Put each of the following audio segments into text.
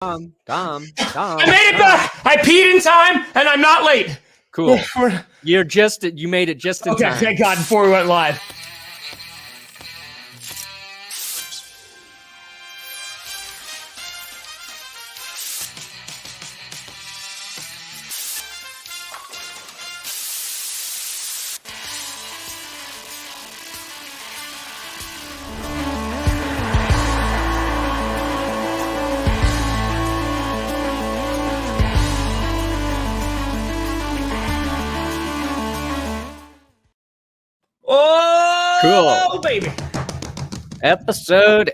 Tom. I made it back. I peed in time, and I'm not late. Cool. You made it just in time. Thank God, before we went live. Cool. Baby. Episode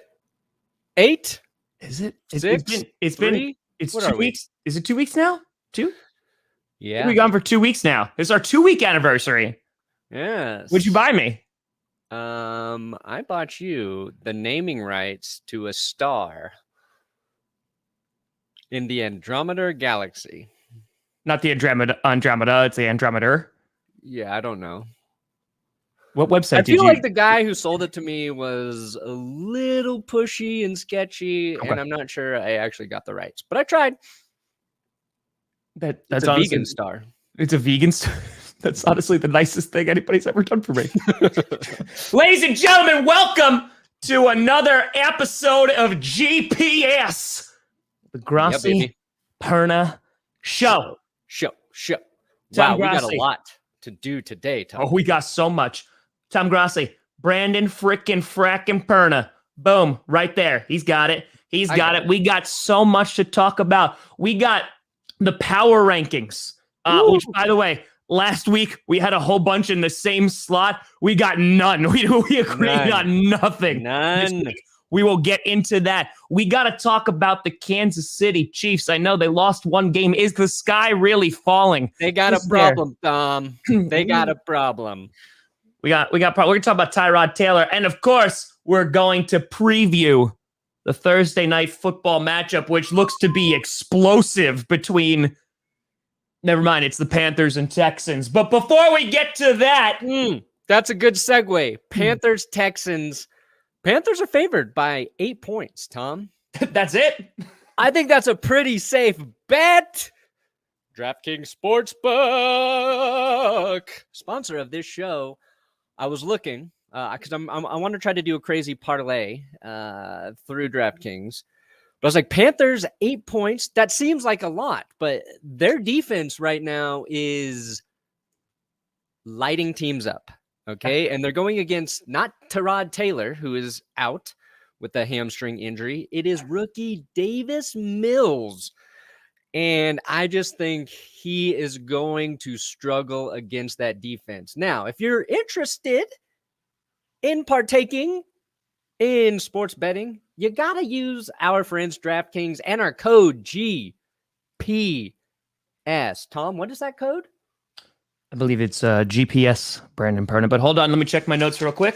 8. Is it? It's 2 weeks. Is it 2 weeks now? 2? Yeah. We've been gone for 2 weeks now. It's our 2-week anniversary. Yes. What'd you buy me? I bought you the naming rights to a star in the Andromeda Galaxy. Not the Andromeda, it's the Andrometer. Yeah, I don't know. What website I feel like the guy who sold it to me was a little pushy and sketchy, and I'm not sure I actually got the rights, but I tried. That's a honestly, vegan star. It's a vegan star. That's honestly the nicest thing anybody's ever done for me. Ladies and gentlemen, welcome to another episode of GPS, the Grossi Perna Show. Wow, we got a lot to do today, Tom. Oh, we got so much. Tom Grossi, Brandon frickin' Perna. Boom, right there. He's got it. We got so much to talk about. We got the power rankings, which, by the way, last week we had a whole bunch in the same slot. We got none. We agreed on nothing. None. We will get into that. We got to talk about the Kansas City Chiefs. I know they lost one game. Is the sky really falling? They got a problem, Tom. They got a problem. We're going to talk about Tyrod Taylor. And of course, we're going to preview the Thursday night football matchup, which looks to be explosive between, never mind, it's the Panthers and Texans. But before we get to that. That's a good segue. Panthers, Texans. Panthers are favored by 8 points, Tom. That's it? I think that's a pretty safe bet. DraftKings Sportsbook, sponsor of this show. I was looking because I want to try to do a crazy parlay through DraftKings. But I was like, Panthers 8 points. That seems like a lot, but their defense right now is lighting teams up. Okay, and they're going against not Tyrod Taylor, who is out with a hamstring injury. It is rookie Davis Mills. And I just think he is going to struggle against that defense. Now, if you're interested in partaking in sports betting, you got to use our friends DraftKings and our code GPS. Tom, what is that code? I believe it's GPS, Brandon Perna. But hold on, let me check my notes real quick.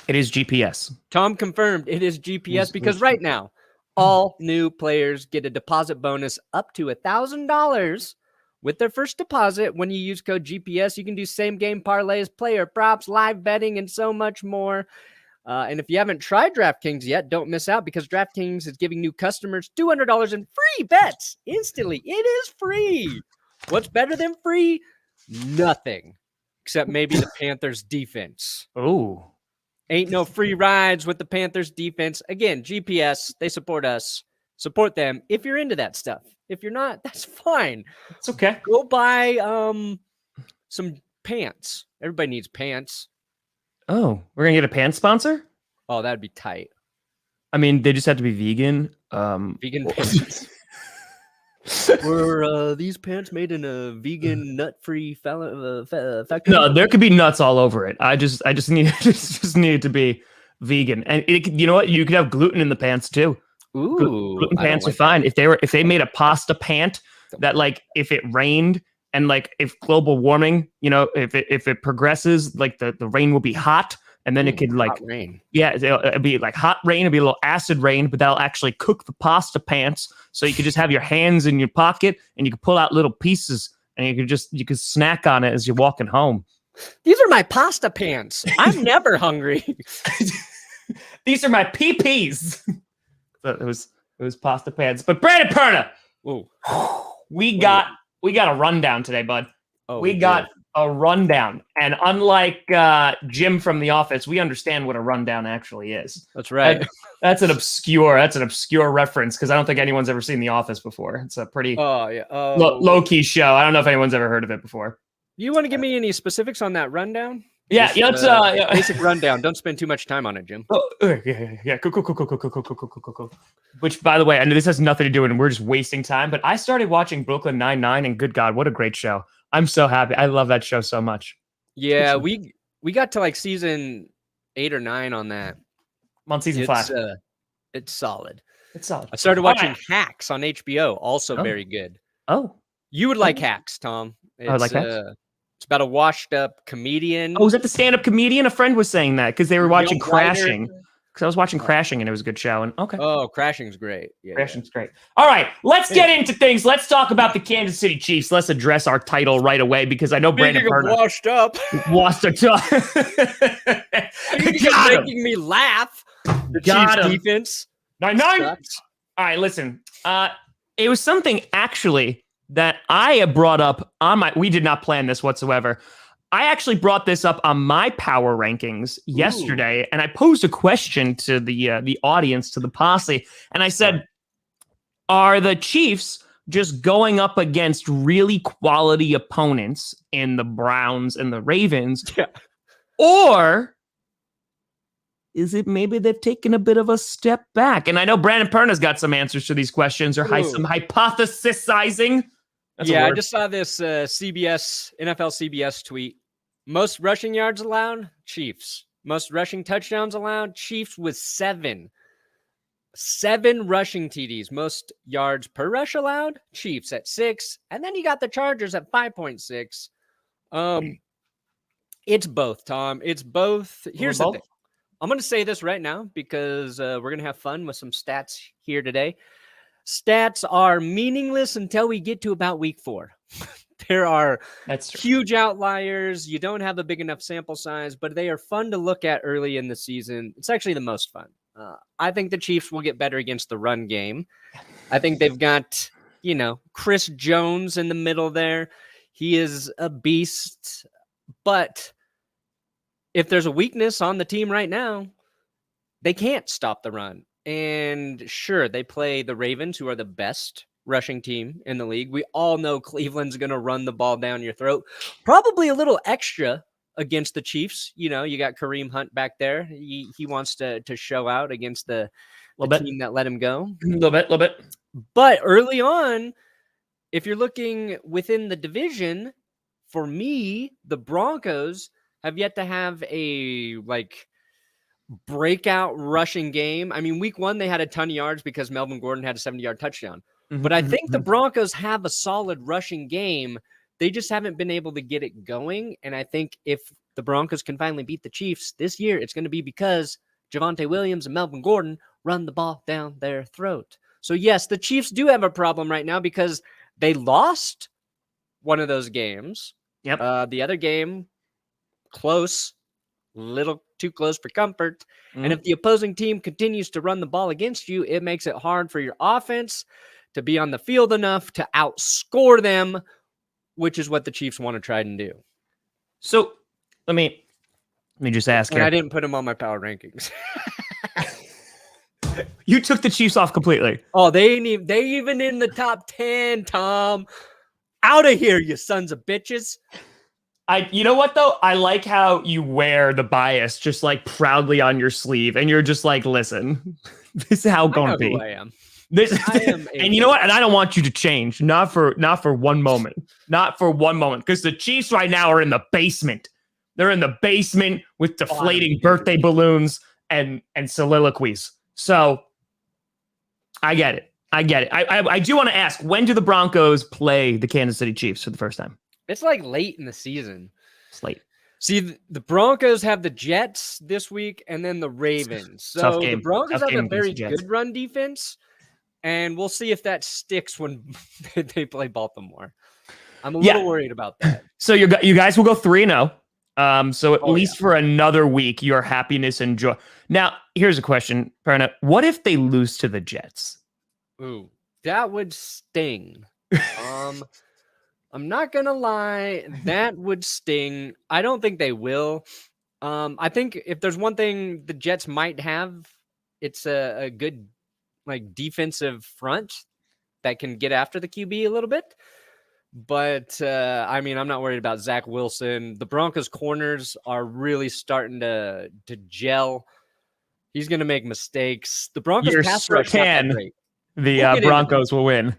It is GPS. Tom confirmed it is GPS because right now, all new players get a deposit bonus up to $1,000 with their first deposit. When you use code GPS, you can do same game parlays, player props, live betting, and so much more. And if you haven't tried DraftKings yet, don't miss out because DraftKings is giving new customers $200 in free bets instantly. It is free. What's better than free? Nothing, except maybe the Panthers defense. Oh, ain't no free rides with the Panthers defense. Again, GPS, they support us. Support them if you're into that stuff. If you're not, that's fine. It's okay. Go buy some pants. Everybody needs pants. Oh, we're going to get a pants sponsor? Oh, that'd be tight. I mean, they just have to be vegan. Vegan pants. Were these pants made in a vegan nut-free factory? No, there could be nuts all over it. I just need it to be vegan, and you know what? You could have gluten in the pants too. Ooh, gluten pants are fine. If they made a pasta pant that, like, if it rained and, like, if global warming, you know, if it progresses, like the rain will be hot. And then it could, like, rain. Yeah, it'd be like hot rain. It'd be a little acid rain, but that'll actually cook the pasta pants. So you could just have your hands in your pocket and you could pull out little pieces and you could snack on it as you're walking home. These are my pasta pants. I'm never hungry. These are my PPs. So it was It was pasta pants. But Brandon Perna, Ooh. we got a rundown today, bud. Oh, we got a rundown. And unlike Jim from The Office, we understand what a rundown actually is. That's right. That's an obscure reference because I don't think anyone's ever seen The Office before. It's a pretty low-key show. I don't know if anyone's ever heard of it before. You want to give me any specifics on that rundown? Yeah, let's basic rundown. Don't spend too much time on it, Jim. Yeah. Cool. Which, by the way, I know this has nothing to do with it, and we're just wasting time, but I started watching Brooklyn Nine-Nine, and good God, what a great show. I'm so happy. I love that show so much. Yeah, we got to like season 8 or 9 on that. I'm on season 5. It's solid. It's solid. I started watching Hacks on HBO, also very good. Oh. You would like Hacks, Tom. I would like Hacks. It's about a washed-up comedian. Oh, was that the stand-up comedian? A friend was saying that because they were watching Crashing. Because I was watching Crashing, and it was a good show. And okay. Oh, Crashing's great. Yeah, Crashing's great. All right, let's get into things. Let's talk about the Kansas City Chiefs. Let's address our title right away because I know Brandon Perna washed up. Washed up. You're making me laugh. The Chiefs defense. 9-9. All right, listen. It was something actually that I have brought up on my. We did not plan this whatsoever. I actually brought this up on my power rankings yesterday, and I posed a question to the audience, to the posse, and I said, "Are the Chiefs just going up against really quality opponents in the Browns and the Ravens, or is it maybe they've taken a bit of a step back?" And I know Brandon Perna's got some answers to these questions or some hypothesizing. I just saw this NFL CBS tweet. Most rushing yards allowed, Chiefs. Most rushing touchdowns allowed, Chiefs with 7. 7 rushing TDs. Most yards per rush allowed, Chiefs at 6. And then you got the Chargers at 5.6. It's both, Tom. It's both. Here's the thing. I'm going to say this right now because we're going to have fun with some stats here today. Stats are meaningless until we get to about week 4. There are huge outliers. You don't have a big enough sample size, but they are fun to look at early in the season. It's actually the most fun. I think the Chiefs will get better against the run game. I think they've got, Chris Jones in the middle there. He is a beast. But if there's a weakness on the team right now, they can't stop the run. And sure, they play the Ravens, who are the best rushing team in the league. We all know Cleveland's going to run the ball down your throat. Probably a little extra against the Chiefs. You got Kareem Hunt back there. He wants to show out against the team that let him go. A little bit. But early on, if you're looking within the division, for me, the Broncos have yet to have a breakout rushing game. I mean, week 1, they had a ton of yards because Melvin Gordon had a 70-yard touchdown. But I think the Broncos have a solid rushing game. They just haven't been able to get it going. And I think if the Broncos can finally beat the Chiefs this year, it's going to be because Javonte Williams and Melvin Gordon run the ball down their throat. So yes, the Chiefs do have a problem right now because they lost one of those games. Yep. The other game, close. Little too close for comfort. And if the opposing team continues to run the ball against you, it makes it hard for your offense to be on the field enough to outscore them, which is what the Chiefs want to try and do. So let me just ask here. I didn't put them on my power rankings. You took the Chiefs off completely. Oh, they even in the top 10, Tom. Out of here, you sons of bitches. You know what though? I like how you wear the bias just proudly on your sleeve, and you're just listen, this is how it's gonna be. Who I am. And you know what? And I don't want you to change, not for one moment, because the Chiefs right now are in the basement. They're in the basement with deflating birthday balloons and soliloquies. So I get it. I do want to ask, when do the Broncos play the Kansas City Chiefs for the first time? It's late in the season. It's late. See, the Broncos have the Jets this week and then the Ravens. So the Broncos have a very good run defense, and we'll see if that sticks when they play Baltimore. I'm a little worried about that. So you guys will go 3-0. So at least for another week, your happiness and joy. Now, here's a question, Perna. What if they lose to the Jets? Ooh, that would sting. I'm not gonna lie, that would sting. I don't think they will. I think if there's one thing the Jets might have, it's a good like defensive front that can get after the QB a little bit. But I mean, I'm not worried about Zach Wilson. The Broncos corners are really starting to gel. He's going to make mistakes. The Broncos pass rush not that great. The Broncos will win.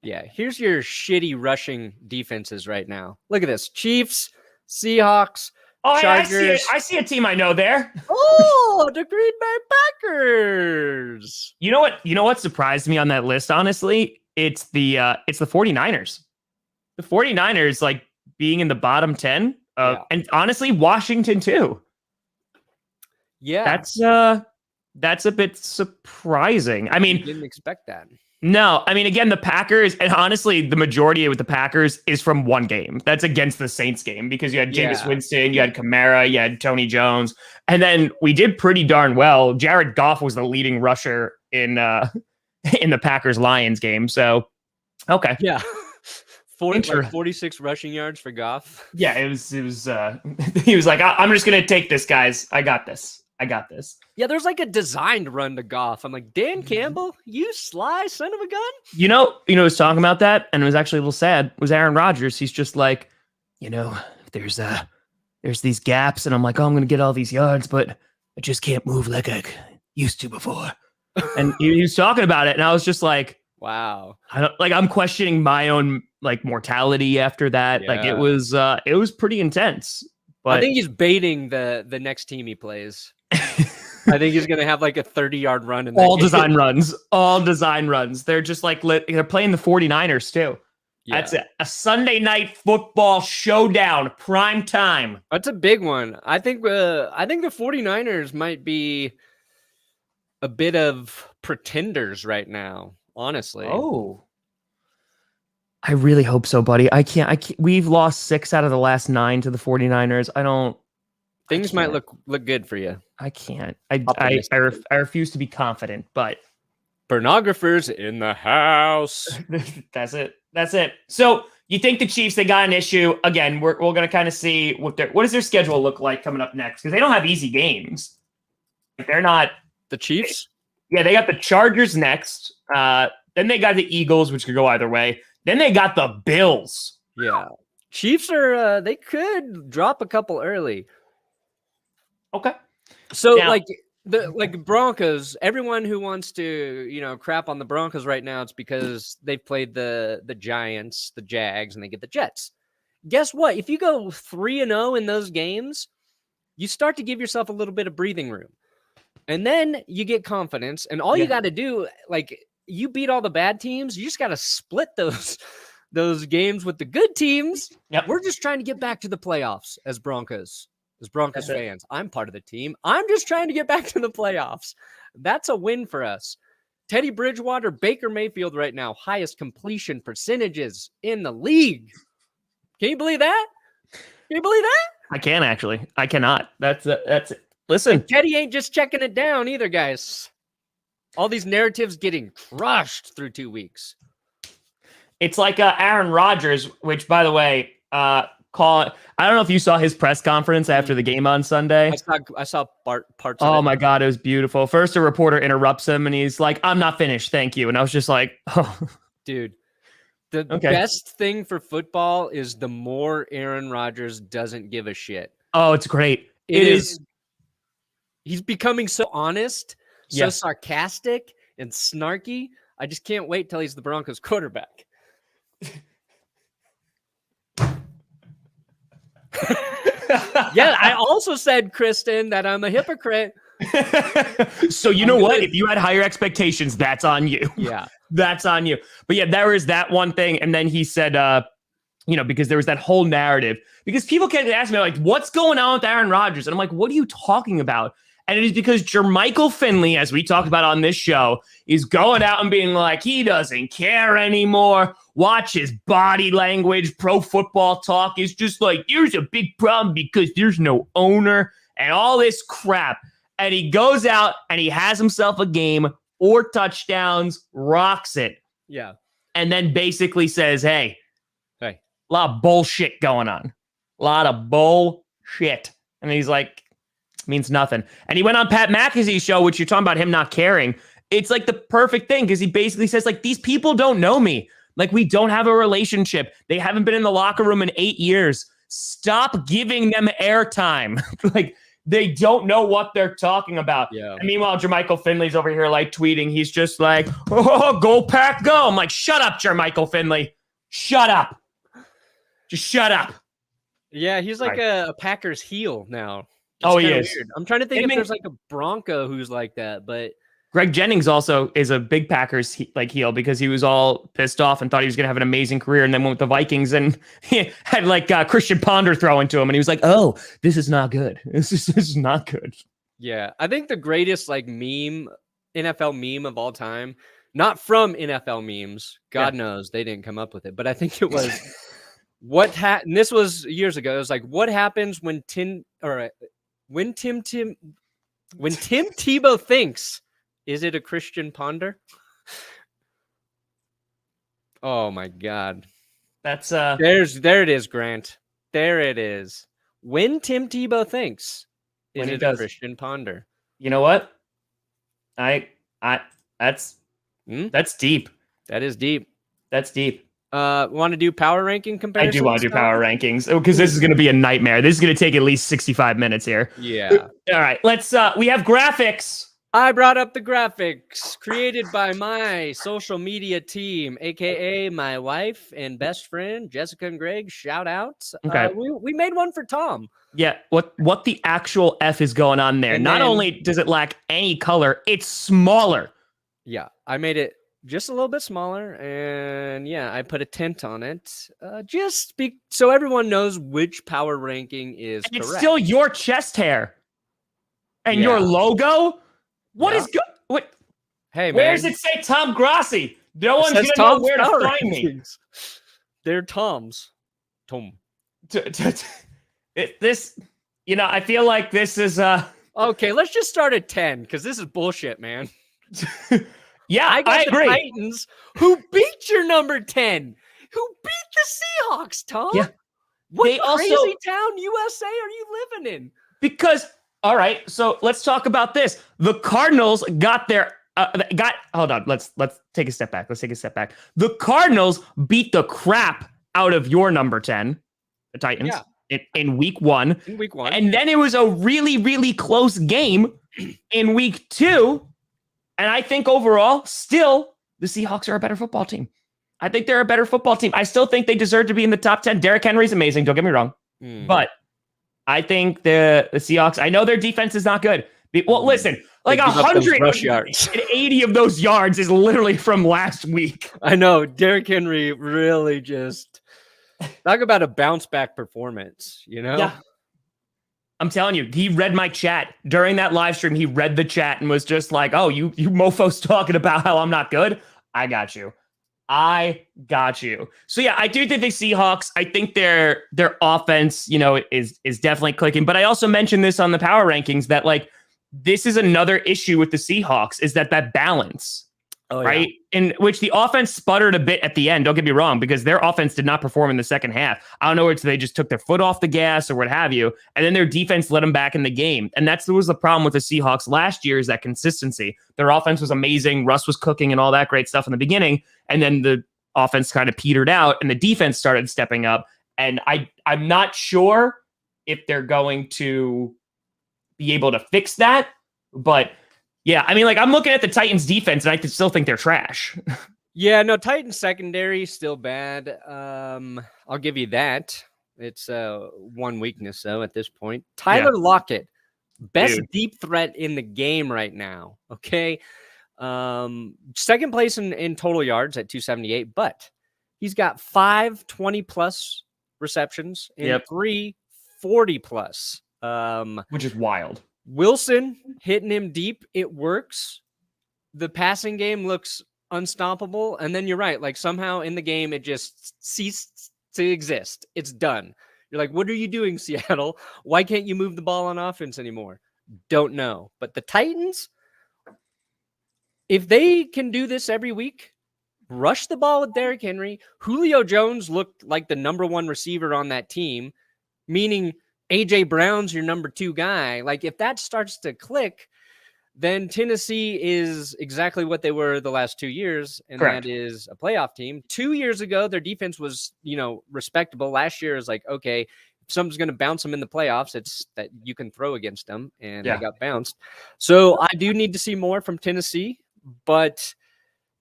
Yeah, here's your shitty rushing defenses right now. Look at this: Chiefs, Seahawks, Chargers. I see a team I know there. Oh, the Green Bay Packers. You know what surprised me on that list, honestly? It's the 49ers. The 49ers, like, being in the bottom 10. And honestly, Washington too. Yeah. That's a bit surprising. I mean, didn't expect that. No, I mean, again, the Packers, and honestly, the majority with the Packers is from one game. That's against the Saints game, because you had Jameis Winston, you had Kamara, you had Tony Jones, and then we did pretty darn well. Jared Goff was the leading rusher in the Packers-Lions game. So, okay. Yeah. 46 rushing yards for Goff. Yeah, it was he was like, I'm just going to take this, guys. I got this. Yeah, there's like a designed run to Goff. I'm like, Dan Campbell, you sly son of a gun. You know, was talking about that, and it was actually a little sad, was Aaron Rodgers. He's just like, there's these gaps, and I'm like, oh, I'm going to get all these yards, but I just can't move like I used to before. And he was talking about it, and I was just like, wow. I'm questioning my own like mortality after that. Yeah. Like it was pretty intense. But I think he's baiting the next team he plays. I think he's gonna have like a 30-yard run in that all design runs. They're just like they're playing the 49ers too. Yeah. That's a Sunday night football showdown, prime time. That's a big one. I think the 49ers might be a bit of pretenders right now, honestly. Oh. I really hope so, buddy. I can't. We've lost 6 out of the last 9 to the 49ers. Things might look good for you. I can't. I refuse to be confident, but pornographers in the house. That's it. So you think the Chiefs, they got an issue again? We're going to kind of see what does their schedule look like coming up next, because they don't have easy games. They're not the Chiefs. Yeah, they got the Chargers next. Then they got the Eagles, which could go either way. Then they got the Bills. Yeah, Chiefs are they could drop a couple early. Okay. So now, like Broncos, everyone who wants to, crap on the Broncos right now, it's because they've played the Giants, the Jags, and they get the Jets. Guess what? If you go 3-0 in those games, you start to give yourself a little bit of breathing room. And then you get confidence, and all you got to do, like, you beat all the bad teams, you just got to split those games with the good teams. Yep. We're just trying to get back to the playoffs as Broncos fans. I'm part of the team. I'm just trying to get back to the playoffs. That's a win for us. Teddy Bridgewater, Baker Mayfield right now, highest completion percentages in the league. Can you believe that? I can actually. I cannot. That's it. Listen. And Teddy ain't just checking it down either, guys. All these narratives getting crushed through 2 weeks. It's like Aaron Rodgers, which, by the way, I don't know if you saw his press conference after the game on Sunday. I saw parts of it. Oh my God, it was beautiful. First, a reporter interrupts him and he's like, "I'm not finished, thank you." And I was just like, "Oh, dude." The best thing for football is the more Aaron Rodgers doesn't give a shit. Oh, it's great. It is. He's becoming so honest, so sarcastic and snarky. I just can't wait till he's the Broncos quarterback. Yeah, I also said, Kristen, that I'm a hypocrite. So you know what? If you had higher expectations, that's on you. Yeah. That's on you. But yeah, there was that one thing. And then he said, because there was that whole narrative. Because people kept asking me, like, what's going on with Aaron Rodgers? And I'm like, what are you talking about? And it is because Jermichael Finley, as we talked about on this show, is going out and being like, he doesn't care anymore. Watch his body language. Pro Football Talk is just like, there's a big problem because there's no owner and all this crap. And he goes out and he has himself a game 4 touchdowns, rocks it. Yeah. And then basically says, hey, Hey. a lot of bullshit going on. A lot of bullshit. And he's like, means nothing. And he went on Pat McAfee's show, which you're talking about him not caring. It's like the perfect thing because he basically says, like, these people don't know me. Like, we don't have a relationship. They haven't been in the locker room in 8 years. Stop giving them airtime. Like, they don't know what they're talking about. Yeah. And meanwhile, Jermichael Finley's over here, like, tweeting. He's just like, oh, go Pack, go. I'm like, shut up, Jermichael Finley. Shut up. Just shut up. Yeah, he's like a Packers heel now. It's he is. Weird. I'm trying to think if there's like a Bronco who's like that, but Greg Jennings also is a big Packers heel because he was all pissed off and thought he was going to have an amazing career, and then went with the Vikings and he had like Christian Ponder throw into him, and he was like, "Oh, this is not good. This is not good." Yeah, I think the greatest like NFL meme of all time, not from NFL memes. God knows they didn't come up with it, but I think it was and this was years ago. It was like, what happens when Tim Tebow thinks. Is it a Christian Ponder? Oh my God. That's there it is, Grant. There it is. When Tim Tebow thinks, is it a Christian Ponder? You know what? That's deep. That is deep. That's deep. Want to do power ranking comparisons? I do want to do power rankings because this is going to be a nightmare. This is going to take at least 65 minutes here. Yeah. All right. Let's we have graphics. I brought up the graphics created by my social media team, aka my wife and best friend, Jessica and Greg. Shout out. Okay. We made one for Tom. Yeah. What the actual F is going on there? Not only does it lack any color, it's smaller. Yeah. I made it just a little bit smaller, and I put a tint on it, so everyone knows which power ranking is correct. It's still your chest hair and your logo. What is good? What? Hey, man. Where does it say Tom Grossi? No one's gonna know where to find me. They're Tom's. Tom. This, I feel like this is Okay, let's just start at 10 because this is bullshit, man. Yeah, I agree. The Titans who beat your number 10, who beat the Seahawks, Tom. Yeah. What crazy town USA are you living in? Because, all right, so let's talk about this. The Cardinals got their hold on, let's take a step back. The Cardinals beat the crap out of your number 10, the Titans, in week 1. And then it was a really, really close game in week 2. And I think overall, still, the Seahawks are a better football team. I think they're a better football team. I still think they deserve to be in the top 10. Derrick Henry's amazing. Don't get me wrong. But I think the Seahawks, I know their defense is not good. Well, listen, like 180 of those yards is literally from last week. I know. Derrick Henry really just talk about a bounce back performance, Yeah. I'm telling you, he read my chat during that live stream. He read the chat and was just like, "Oh, you mofos talking about how I'm not good. I got you. So yeah, I do think the Seahawks. I think their offense, is definitely clicking. But I also mentioned this on the power rankings that like this is another issue with the Seahawks is that balance. Right. In which the offense sputtered a bit at the end. Don't get me wrong, because their offense did not perform in the second half. I don't know if they just took their foot off the gas or what have you. And then their defense let them back in the game. And that was the problem with the Seahawks last year is that consistency. Their offense was amazing. Russ was cooking and all that great stuff in the beginning. And then the offense kind of petered out and the defense started stepping up. And I'm not sure if they're going to be able to fix that, but yeah, I mean, like I'm looking at the Titans defense and I still think they're trash. Yeah, no, Titans secondary still bad. I'll give you that. It's one weakness though at this point. Tyler Lockett, best deep threat in the game right now. Okay. Second place in total yards at 278, but he's got 5 20+ receptions and 3 40+. Which is wild. Wilson hitting him deep. It works. The passing game looks unstoppable. And then you're right. Like somehow in the game, it just ceased to exist. It's done. You're like, what are you doing, Seattle? Why can't you move the ball on offense anymore? Don't know. But the Titans, if they can do this every week, rush the ball with Derrick Henry, Julio Jones looked like the number one receiver on that team, meaning AJ Brown's your number 2 guy. Like if that starts to click, then Tennessee is exactly what they were the last 2 years, and Correct. that is a playoff team. 2 years ago, their defense was, respectable. Last year is like, okay, if something's going to bounce them in the playoffs, it's that you can throw against them, and they got bounced. So I do need to see more from Tennessee, but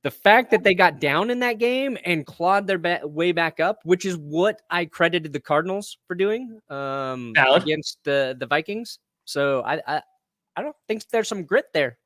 the fact that they got down in that game and clawed their way back up, which is what I credited the Cardinals for doing against the Vikings. So I don't think there's some grit there.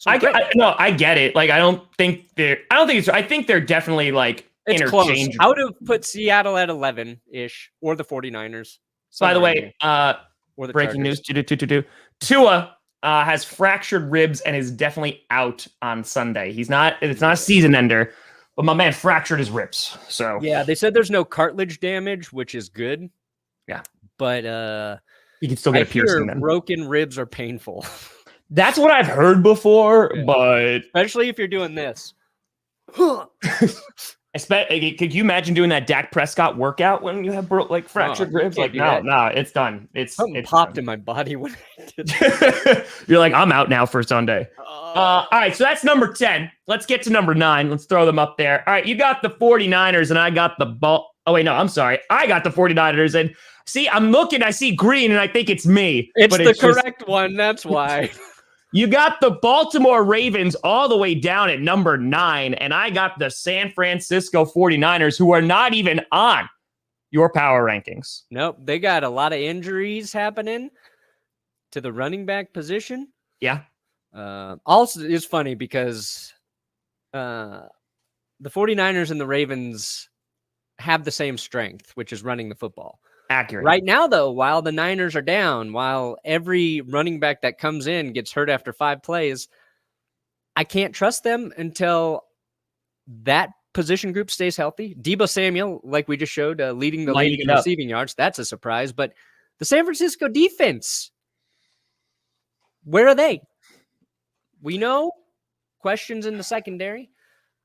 I get it. Like, I think they're definitely like it's interchangeable. Close. I would have put Seattle at 11-ish or the 49ers. By the way, or the breaking Chargers. news, Tua has fractured ribs and is definitely out on Sunday. It's not a season ender, but my man fractured his ribs. So yeah, they said there's no cartilage damage, which is good. Yeah. But you can still get a piercing then. Broken ribs are painful. That's what I've heard before, but especially if you're doing this. Could you imagine doing that Dak Prescott workout when you have fractured ribs? Like, no, it's done. It's popped done. in my body when I did that. You're like, I'm out now for Sunday. All right, so that's number 10. Let's get to number 9. Let's throw them up there. All right, you got the 49ers, and I got the ball. Oh, wait, no, I'm sorry. I got the 49ers, and see, I'm looking, I see green, and I think it's me. It's the correct one, that's why. You got the Baltimore Ravens all the way down at number 9, and I got the San Francisco 49ers, who are not even on your power rankings. Nope, they got a lot of injuries happening to the running back position. Yeah. Also, it's funny because the 49ers and the Ravens have the same strength, which is running the football. Accurate. Right now, though, while the Niners are down, while every running back that comes in gets hurt after 5 plays, I can't trust them until that position group stays healthy. Deebo Samuel, like we just showed, leading the league in receiving yards. That's a surprise. But the San Francisco defense, where are they? We know questions in the secondary,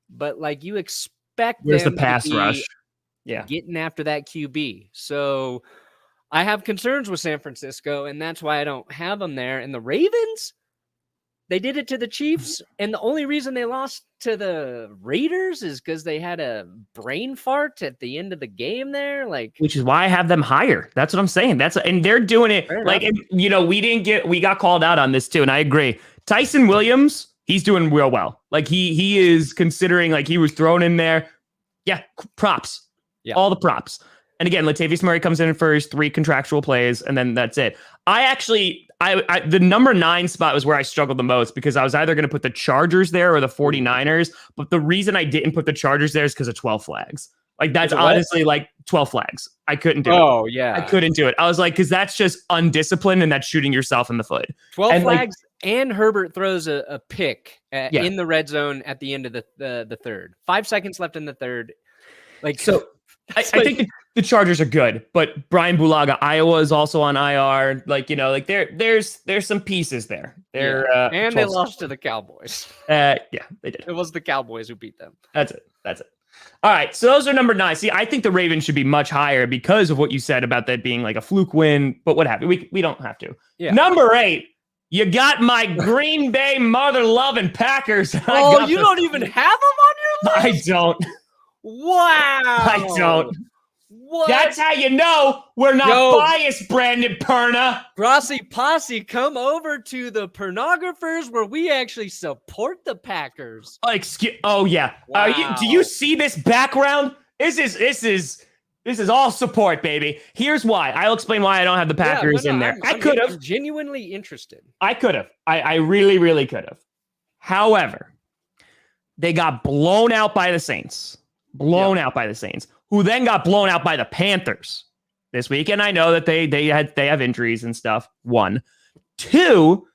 but like you expect where's them the pass to be rush? Yeah, getting after that QB. So I have concerns with San Francisco, and that's why I don't have them there. And the Ravens, they did it to the Chiefs, and the only reason they lost to the Raiders is because they had a brain fart at the end of the game there. Which is why I have them higher. That's what I'm saying. And they're doing it we got called out on this too, and I agree. Tyson Williams, he's doing real well. Like he is considering, like, he was thrown in there. Yeah, props. Yeah. All the props. And again, Latavius Murray comes in for his 3 contractual plays, and then that's it. The number 9 spot was where I struggled the most, because I was either going to put the Chargers there or the 49ers. But the reason I didn't put the Chargers there is because of 12 flags. Like, that's honestly like 12 flags. I couldn't do it. Oh, yeah. I couldn't do it. I was like, because that's just undisciplined, and that's shooting yourself in the foot. 12 flags, and Herbert throws a pick in the red zone at the end of the third. 5 seconds left in the third. I think the Chargers are good, but Brian Bulaga, Iowa, is also on IR. There's some pieces there. And they lost to the Cowboys. Yeah, they did. It was the Cowboys who beat them. That's it. All right, so those are number 9. See, I think the Ravens should be much higher because of what you said about that being like a fluke win, but what have you? We don't have to. Yeah. Number 8, you got my Green Bay mother-loving Packers. Oh, you don't even have them on your list? I don't. Wow. I don't. What? That's how you know we're not biased, Brandon Perna. Grossi Posse, come over to the Pernographers where we actually support the Packers. Oh yeah. Wow. Do you see this background? This is all support, baby. Here's why. I'll explain why I don't have the Packers in there. I could have. I'm genuinely interested. I could have. I really, really could have. However, they got blown out by the Saints. Out by the Saints, who then got blown out by the Panthers this week. And I know that they have injuries and stuff. 1, 2,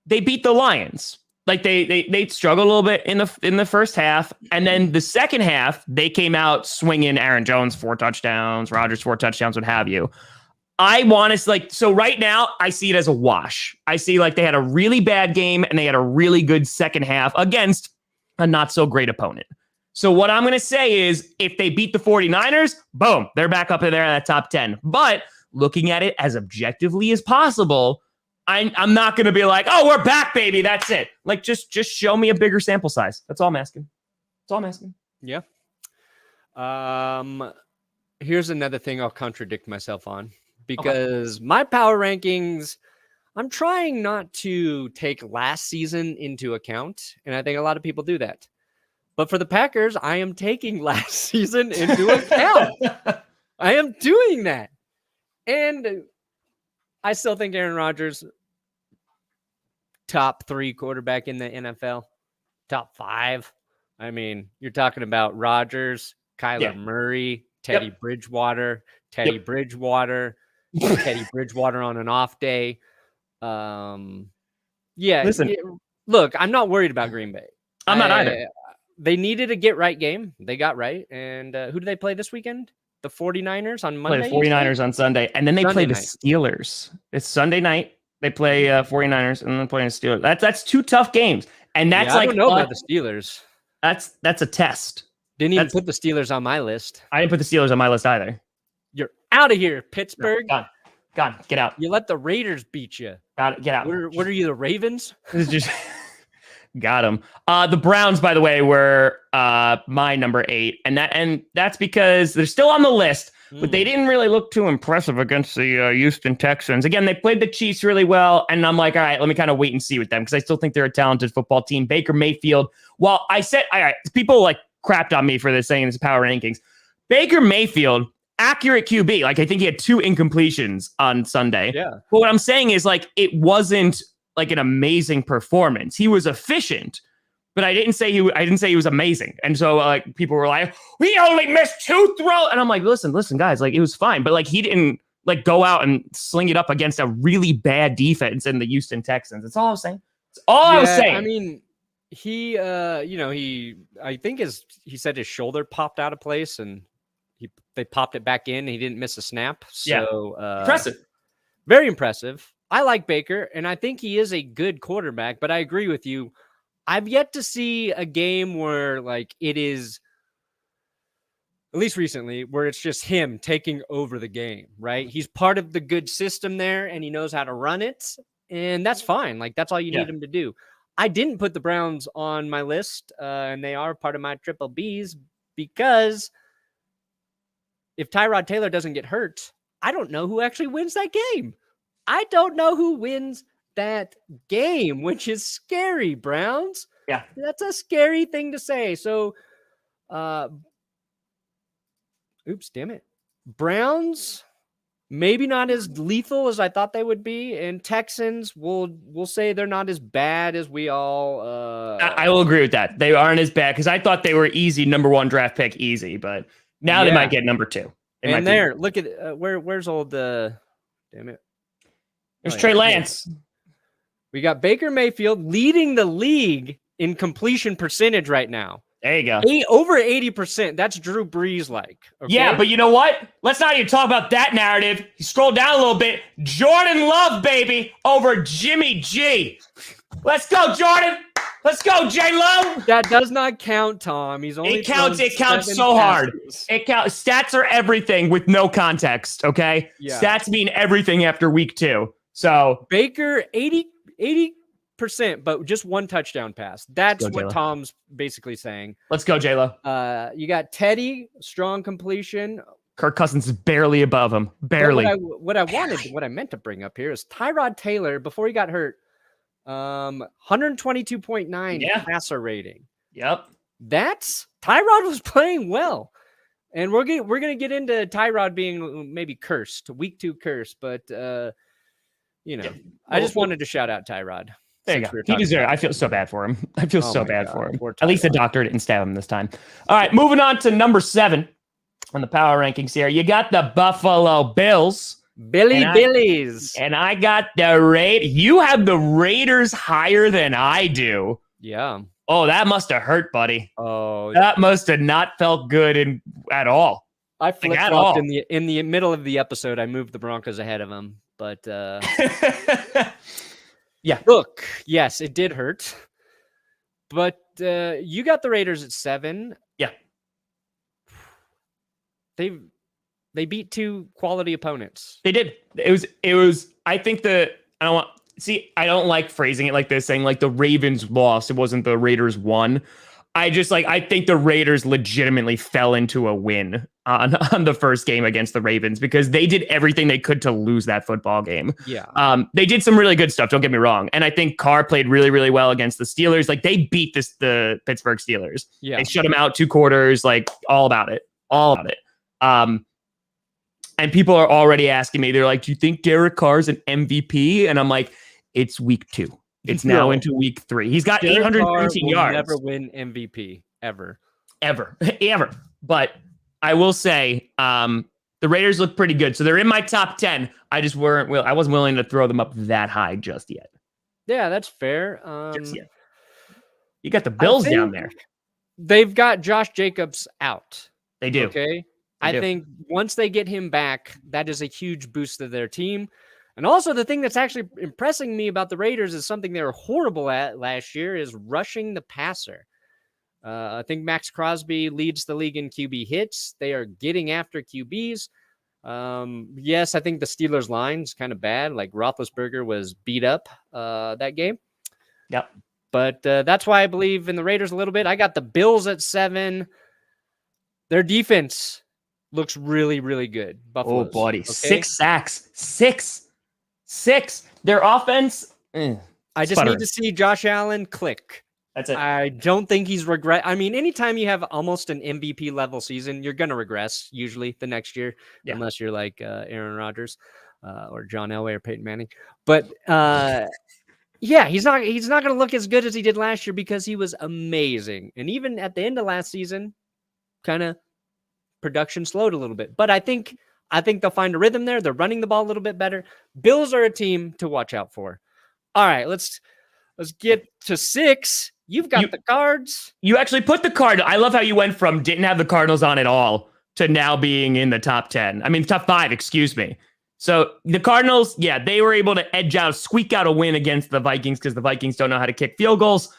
they beat the Lions. Like they struggled a little bit in the first half, and then the second half they came out swinging. Aaron Jones 4 touchdowns, Rodgers 4 touchdowns, what have you. I want to so right now I see it as a wash. I see like they had a really bad game and they had a really good second half against a not so great opponent. So what I'm going to say is if they beat the 49ers, boom, they're back up in there in that top 10. But looking at it as objectively as possible, I'm not going to be like, oh, we're back, baby. That's it. Like, just show me a bigger sample size. That's all I'm asking. Yeah. Here's another thing I'll contradict myself on because my power rankings, I'm trying not to take last season into account. And I think a lot of people do that. But for the Packers, I am taking last season into account. I am doing that. And I still think Aaron Rodgers, top 3 quarterback in the NFL, top 5. I mean, you're talking about Rodgers, Kyler Murray, Teddy Bridgewater, Teddy Bridgewater on an off day. Listen, look, I'm not worried about Green Bay. I'm not either. They needed a get-right game. They got right. And who do they play this weekend? The 49ers on Monday? Play the 49ers on Sunday. And then they play the Steelers. It's Sunday night. They play 49ers and then play the Steelers. That's 2 tough games. And that's I don't know about the Steelers. That's a test. Didn't even put the Steelers on my list. I didn't put the Steelers on my list either. You're out of here, Pittsburgh. No, gone. Get out. You let the Raiders beat you. Get out. What are you, the Ravens? This is just got them. The Browns, by the way, were my number 8, and that's because they're still on the list, but they didn't really look too impressive against the Houston Texans. Again, they played the Chiefs really well, and I'm like, all right, let me kind of wait and see with them because I still think they're a talented football team. Baker Mayfield. Well, I said, all right, people like crapped on me for this saying it's power rankings. Baker Mayfield, accurate QB. Like I think he had 2 incompletions on Sunday. Yeah. But what I'm saying is like it wasn't like an amazing performance. He was efficient, but I didn't say he was amazing. And so like people were like, he only missed 2 throws. And I'm like, listen, guys, like it was fine. But like he didn't like go out and sling it up against a really bad defense in the Houston Texans. That's all I was saying. That's all I was saying. I mean, he I think he said his shoulder popped out of place and they popped it back in. He didn't miss a snap. So impressive. Very impressive. I like Baker, and I think he is a good quarterback, but I agree with you. I've yet to see a game where like it is, at least recently, where it's just him taking over the game, right? He's part of the good system there, and he knows how to run it, and that's fine. Like, that's all you need him to do. I didn't put the Browns on my list, and they are part of my triple Bs because if Tyrod Taylor doesn't get hurt, I don't know who actually wins that game. I don't know who wins that game, which is scary, Browns. Yeah. That's a scary thing to say. So, oops, damn it. Browns, maybe not as lethal as I thought they would be. And Texans, we'll say they're not as bad as we all. I will agree with that. They aren't as bad because I thought they were easy, number 1 draft pick, easy. But now they might get number 2. And there, look at where's old damn it. There's Trey Lance. We got Baker Mayfield leading the league in completion percentage right now. There you go. Over 80%. That's Drew Brees-like. Okay? Yeah, but you know what? Let's not even talk about that narrative. You scroll down a little bit. Jordan Love, baby, over Jimmy G. Let's go, Jordan. Let's go, J-Lo. That does not count, Tom. He's only It counts so hard. It counts. Stats are everything with no context, okay? Yeah. Stats mean everything after week 2. So Baker, 80%, but just 1 touchdown pass. That's what J-Lo. Tom's basically saying. Let's go, J-Lo. You got Teddy, strong completion. Kirk Cousins is barely above him. Barely. What I meant to bring up here is Tyrod Taylor, before he got hurt, 122.9 passer rating. Yep. Tyrod was playing well. And we're gonna get into Tyrod being maybe cursed, week 2 curse, but I just wanted to shout out Tyrod. There you go. He deserves it. I feel so bad for him. For him. At least the doctor didn't stab him this time. All right, moving on to number 7 on the power rankings here. You got the Buffalo Bills. Billies. And I got the Raiders. You have the Raiders higher than I do. Yeah. Oh, that must have hurt, buddy. Oh, that must have not felt good at all. I flip-flopped in the middle of the episode. I moved the Broncos ahead of them, but yeah. Look, yes, it did hurt. But you got the Raiders at 7. Yeah. They beat 2 quality opponents. They did. It was I think I don't like phrasing it like this, saying like the Ravens lost. It wasn't the Raiders won. I think the Raiders legitimately fell into a win on the first game against the Ravens because they did everything they could to lose that football game. Yeah. They did some really good stuff. Don't get me wrong. And I think Carr played really, really well against the Steelers. Like they beat the Pittsburgh Steelers. Yeah. They shut them out 2 quarters, like all about it. And people are already asking me, they're like, do you think Derek Carr's an MVP? And I'm like, it's week 2. It's now into week 3. He's got 813 yards. Never win MVP ever. But I will say, the Raiders look pretty good. So they're in my top 10. I wasn't willing to throw them up that high just yet. Yeah, that's fair. Just yet. You got the Bills down there. They've got Josh Jacobs out. They do. Okay. I think once they get him back, that is a huge boost to their team. And also the thing that's actually impressing me about the Raiders is something they were horrible at last year is rushing the passer. I think Max Crosby leads the league in QB hits. They are getting after QBs. Yes, I think the Steelers line is kind of bad. Like Roethlisberger was beat up that game. Yep. But that's why I believe in the Raiders a little bit. I got the Bills at 7. Their defense looks really, really good. Buffalo's, oh, buddy. Okay? 6 sacks. 6. Their offense. I just need to see Josh Allen click. That's it. I don't think he's regret. I mean, anytime you have almost an MVP level season, you're going to regress usually the next year, unless you're like Aaron Rodgers or John Elway or Peyton Manning. But yeah, he's not going to look as good as he did last year because he was amazing. And even at the end of last season, kind of production slowed a little bit. But I think they'll find a rhythm there. They're running the ball a little bit better. Bills are a team to watch out for. All right, let's get to 6. You've got the Cards. You actually put the Cardinals. I love how you went from didn't have the Cardinals on at all to now being in the top 10. I mean, top 5, excuse me. So the Cardinals, they were able to squeak out a win against the Vikings because the Vikings don't know how to kick field goals.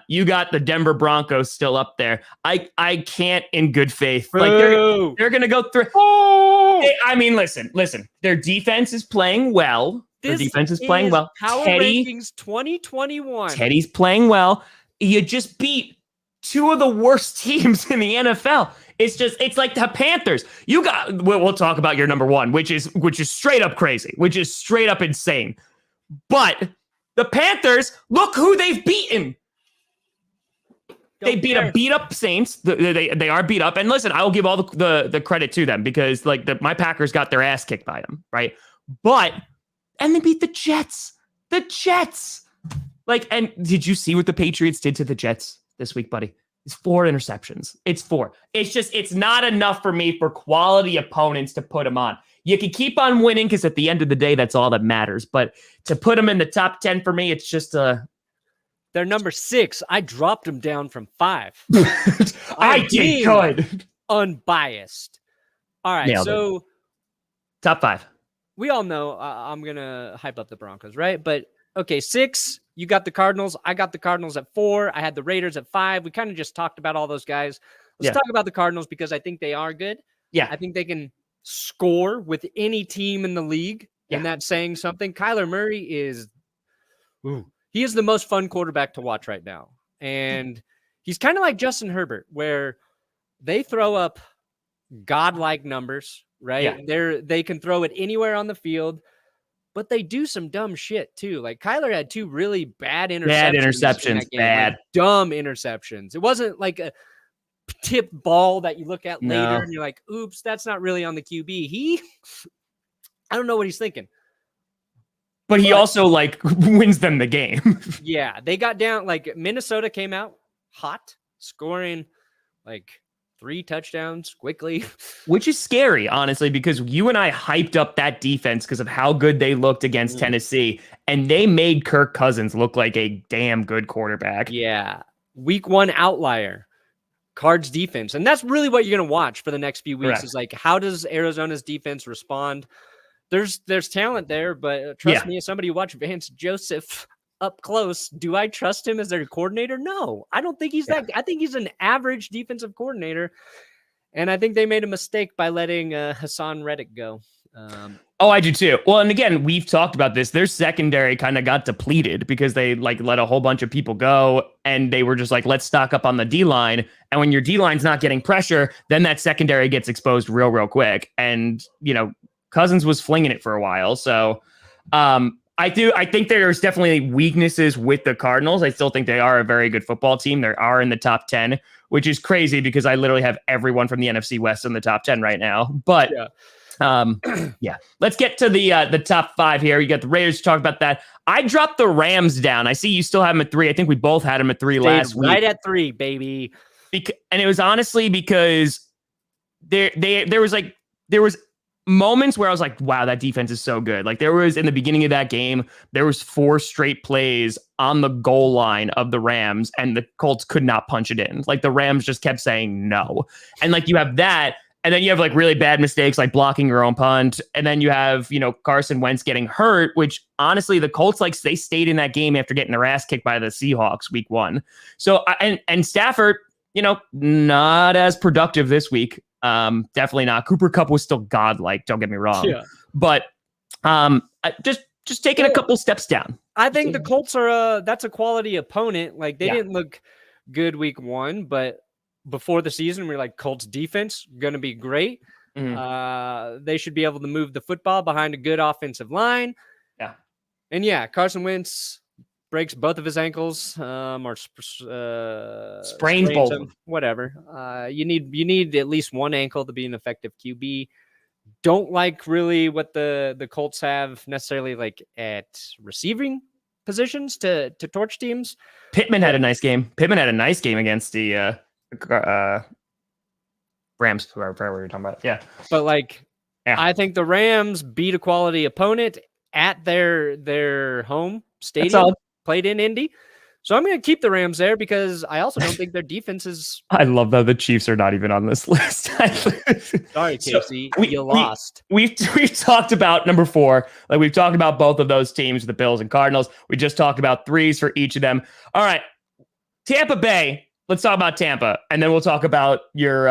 You got the Denver Broncos still up there. I can't in good faith. Like they're going to go through. I mean, listen. Their defense is playing well. Power Rankings 2021. Teddy's playing well. You just beat 2 of the worst teams in the NFL. It's like the Panthers. We'll talk about your number 1, which is straight up crazy, which is straight up insane. But the Panthers, look who they've beaten. They beat up Saints. They are beat up. And listen, I will give all the credit to them because my Packers got their ass kicked by them, right? And they beat the Jets. The Jets. And did you see what the Patriots did to the Jets this week, buddy? It's 4 interceptions. It's 4. It's not enough for me for quality opponents to put them on. You can keep on winning because at the end of the day, that's all that matters. But to put them in the top 10 for me, it's just they're number 6. I dropped them down from 5. I did good. Unbiased. All right, so top 5. We all know I'm going to hype up the Broncos, right? But, okay, 6, you got the Cardinals. I got the Cardinals at 4. I had the Raiders at 5. We kind of just talked about all those guys. Let's talk about the Cardinals because I think they are good. Yeah. I think they can score with any team in the league, and that's saying something. Kyler Murray he is the most fun quarterback to watch right now. And he's kind of like Justin Herbert, where they throw up godlike numbers, right? Yeah. They can throw it anywhere on the field, but they do some dumb shit too. Like Kyler had 2 really bad interceptions. Bad. Like dumb interceptions. It wasn't like a tip ball that you look at later and you're like, oops, that's not really on the QB. I don't know what he's thinking. But he also wins them the game. Yeah, they got down. Minnesota came out hot, scoring 3 touchdowns quickly. Which is scary, honestly, because you and I hyped up that defense because of how good they looked against Tennessee, and they made Kirk Cousins look like a damn good quarterback. Yeah. Week 1 outlier. Cards defense. And that's really what you're going to watch for the next few weeks. Correct. Is like, how does Arizona's defense respond? There's talent there, but trust me, as somebody who watched Vance Joseph up close, do I trust him as their coordinator? No, I don't think he's that. I think he's an average defensive coordinator. And I think they made a mistake by letting Hassan Reddick go. I do too. Well, and again, we've talked about this. Their secondary kind of got depleted because they like let a whole bunch of people go, and they were just like, let's stock up on the D line. And when your D line's not getting pressure, then that secondary gets exposed real quick. And Cousins was flinging it for a while. So I think there's definitely weaknesses with the Cardinals. I still think they are a very good football team. They are in the top 10, which is crazy because I literally have everyone from the NFC West in the top 10 right now. But let's get to the top 5 here. You got the Raiders to talk about that. I dropped the Rams down. I see you still have them at 3. I think we both had them at 3 last week. Right at 3, baby. And it was honestly because there was moments where I was like, wow, that defense is so good. Like there was in the beginning of that game, there was 4 straight plays on the goal line of the Rams and the Colts could not punch it in. Like the Rams just kept saying no. And like you have that, and then you have like really bad mistakes like blocking your own punt. And then you have, Carson Wentz getting hurt, which honestly the Colts, like they stayed in that game after getting their ass kicked by the Seahawks week 1. So, and Stafford, not as productive this week. Definitely not. Cooper Kupp was still godlike. Don't get me wrong, but just taking a couple steps down. I think the Colts are that's a quality opponent. Like they didn't look good week 1, but before the season, we were like Colts defense going to be great. Mm-hmm. They should be able to move the football behind a good offensive line. Yeah, and Carson Wentz breaks both of his ankles, or sprains both, whatever. You need at least one ankle to be an effective QB. Don't like really what the Colts have necessarily like at receiving positions to torch teams. Pittman had a nice game. Pittman had a nice game against the Rams. Whoever we were talking about. Yeah, but I think the Rams beat a quality opponent at their home stadium. Played in Indy. So I'm going to keep the Rams there because I also don't think their defense is... I love that the Chiefs are not even on this list. Sorry, Casey. You lost. We've talked about number 4. Like we've talked about both of those teams, the Bills and Cardinals. We just talked about 3s for each of them. All right. Tampa Bay. Let's talk about Tampa. And then we'll talk about your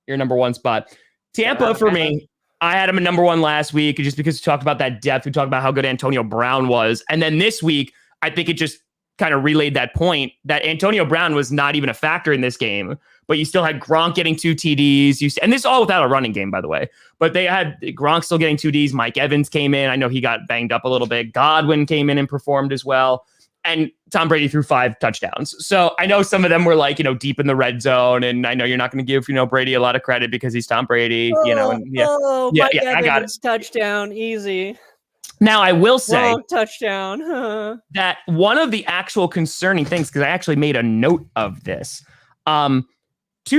number 1 spot. Tampa, for me, I had him at number 1 last week just because we talked about that depth. We talked about how good Antonio Brown was. And then this week, I think it just kind of relayed that point that Antonio Brown was not even a factor in this game, but you still had Gronk getting 2 TDs. And this is all without a running game, by the way. But they had Gronk still getting 2 Ds. Mike Evans came in. I know he got banged up a little bit. Godwin came in and performed as well. And Tom Brady threw 5 touchdowns. So I know some of them were like, deep in the red zone. And I know you're not going to give, Brady a lot of credit because he's Tom Brady, Mike Evans touchdown. Easy. Now, I will say touchdown that one of the actual concerning things, because I actually made a note of this, 2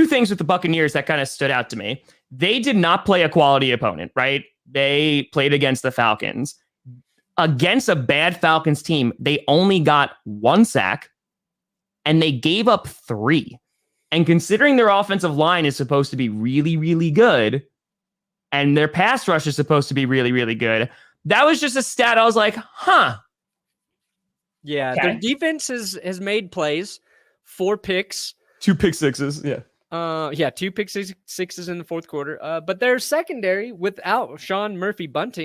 things with the Buccaneers that kind of stood out to me. They did not play a quality opponent, right? They played against the Falcons. Against a bad Falcons team, they only got 1 sack, and they gave up 3. And considering their offensive line is supposed to be really, really good, and their pass rush is supposed to be really, really good, that was just a stat. I was like, huh. Yeah, okay. Their defense has made plays, 4 picks. 2 pick sixes, yeah. 2 pick sixes in the fourth quarter. But their secondary, without Sean Murphy Brown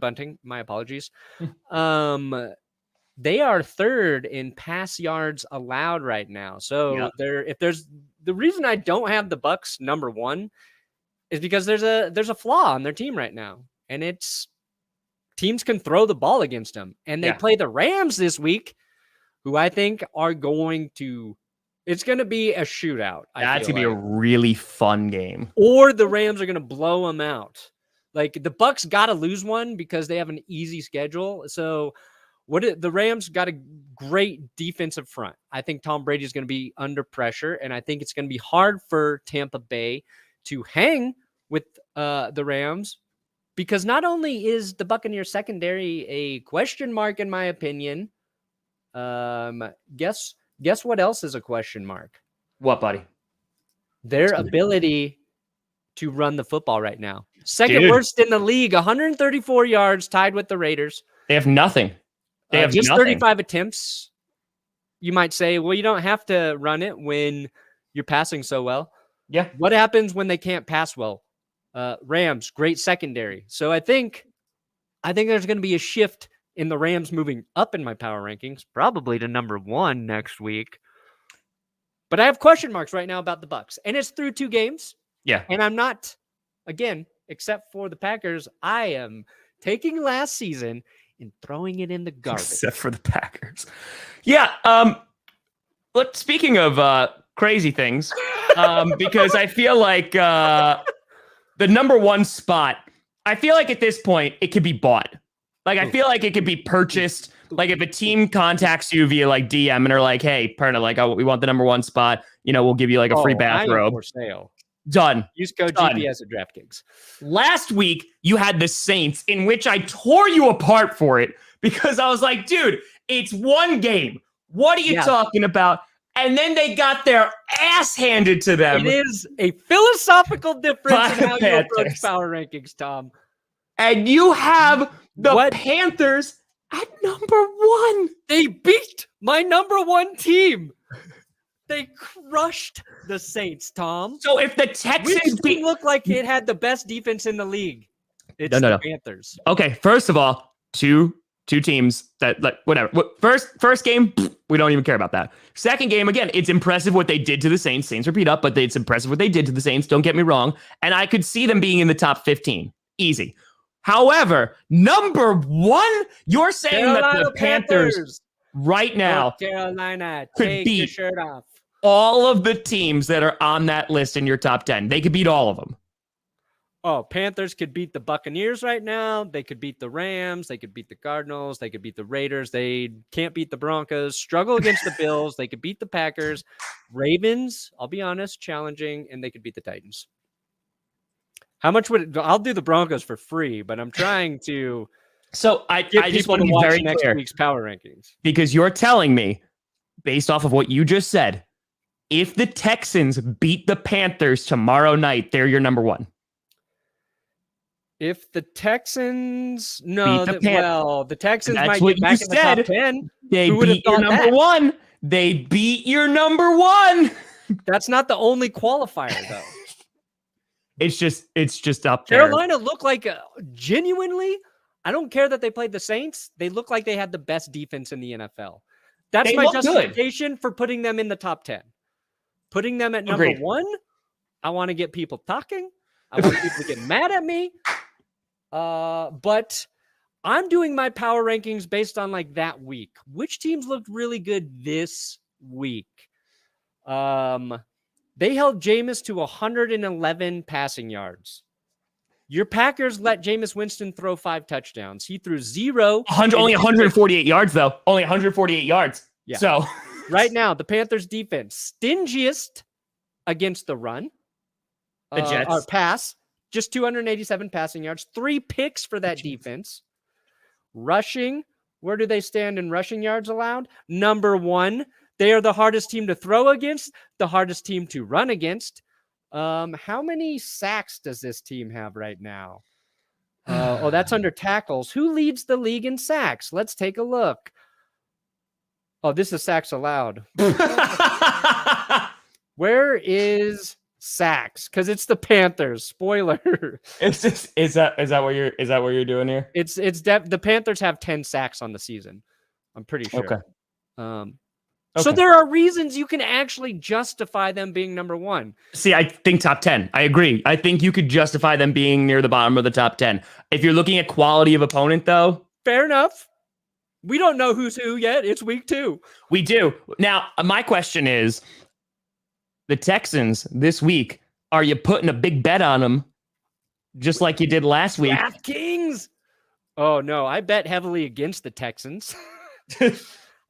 Bunting, my apologies. They are 3rd in pass yards allowed right now. So the reason I don't have the Bucs number 1 is because there's a flaw on their team right now. And it's teams can throw the ball against them. And they play the Rams this week, who I think are going to... It's going to be a shootout. That's going to be a really fun game. Or the Rams are going to blow them out. Like, the Bucs got to lose one because they have an easy schedule. So the Rams got a great defensive front. I think Tom Brady is going to be under pressure, and I think it's going to be hard for Tampa Bay to hang with the Rams. Because not only is the Buccaneers secondary a question mark, in my opinion, guess what else is a question mark? What, buddy? Their ability to run the football right now. Second worst in the league, 134 yards, tied with the Raiders. They have nothing. They have just nothing. 35 attempts. You might say, well, you don't have to run it when you're passing so well. Yeah. What happens when they can't pass well? Rams, great secondary. So I think there's going to be a shift in the Rams moving up in my power rankings, probably to number 1 next week. But I have question marks right now about the Bucs, and it's through 2 games. Yeah. And I'm not, again, except for the Packers, I am taking last season and throwing it in the garbage. Except for the Packers. Yeah. But speaking of crazy things, because I feel like the number 1 spot, I feel like at this point it could be bought. Like, I feel like it could be purchased. Like, if a team contacts you via like DM and are like, hey, Perna, like, we want the number 1 spot, we'll give you like a free bathrobe. For sale. Done. Use code GPS at DraftKings. Last week, you had the Saints, in which I tore you apart for it because I was like, dude, it's 1 game. What are you talking about? And then they got their ass handed to them. It is a philosophical difference in how you approach power rankings, Tom. And you have the Panthers at number 1. They beat my number 1 team. They crushed the Saints, Tom. So if the Texans look like it had the best defense in the league, it's the Panthers. Okay, first of all, two teams that, like, whatever. First game, we don't even care about that. Second game, again, it's impressive what they did to the Saints. Saints are beat up, but it's impressive what they did to the Saints. Don't get me wrong. And I could see them being in the top 15. Easy. However, number 1, you're saying that the Panthers right now Carolina, could take beat your shirt off. all of the teams that are on that list in your top 10. They could beat all of them. Oh, Panthers could beat the Buccaneers right now. They could beat the Rams. They could beat the Cardinals. They could beat the Raiders. They can't beat the Broncos. Struggle against the Bills. They could beat the Packers. Ravens, I'll be honest, challenging, and they could beat the Titans. How much I'll do the Broncos for free, but I'm trying to I just want to be watch very next clear, week's power rankings. because you're telling me, based off of what you just said, if the Texans beat the Panthers tomorrow night, they're your number 1. If the Texans, the Texans That's might what get back you in the said. top 10. They Who would've beat your thought number that? 1. They beat your number 1. That's not the only qualifier, though. It's just up there. Carolina looked like genuinely. I don't care that they played the Saints. They look like they had the best defense in the NFL. That's They my look good. justification for putting them in the top 10. Putting them at number Agreed. 1, I want to get people talking. I want people to get mad at me. But I'm doing my power rankings based on like that week. Which teams looked really good this week? They held Jameis to 111 passing yards. Your Packers let Jameis Winston throw 5 touchdowns. He threw 0. Only 148 yards, though. Only 148 yards. Yeah. So right now, the Panthers defense, stingiest against the run. The Jets. Or pass. Just 287 passing yards. 3 picks for that defense. Rushing. Where do they stand in rushing yards allowed? Number 1. They are the hardest team to throw against, the hardest team to run against. How many sacks does this team have right now? That's under tackles. Who leads the league in sacks? Let's take a look. Oh, this is sacks allowed. Where is sacks? Because it's the Panthers. Spoiler. It's just is that what you're doing here? The Panthers have 10 sacks on the season. I'm pretty sure. Okay. So there are reasons you can actually justify them being number 1. See, I think top 10. I agree. I think you could justify them being near the bottom of the top 10. If you're looking at quality of opponent, though. Fair enough. We don't know who's who yet. It's week 2. We do. Now, my question is, the Texans this week, are you putting a big bet on them just like you did last week? DraftKings? Oh, no. I bet heavily against the Texans.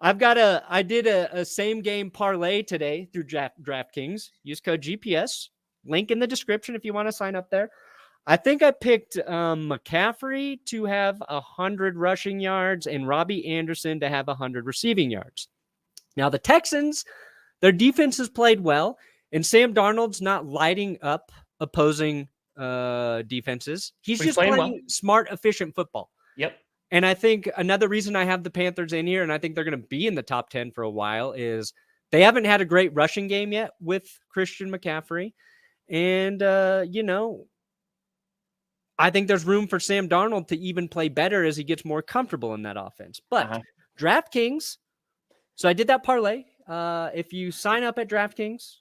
I did a same game parlay today through DraftKings. Use code GPS. Link in the description if you want to sign up there. I think I picked McCaffrey to have 100 rushing yards and Robbie Anderson to have 100 receiving yards. Now the Texans, Their defense has played well, and Sam Darnold's not lighting up opposing defenses. He's just playing well. Smart, efficient football. Yep. And I think another reason I have the Panthers in here, and I think they're going to be in the top 10 for a while, is they haven't had a great rushing game yet with Christian McCaffrey. And, I think there's room for Sam Darnold to even play better as he gets more comfortable in that offense. But DraftKings, so I did that parlay. If you sign up at DraftKings,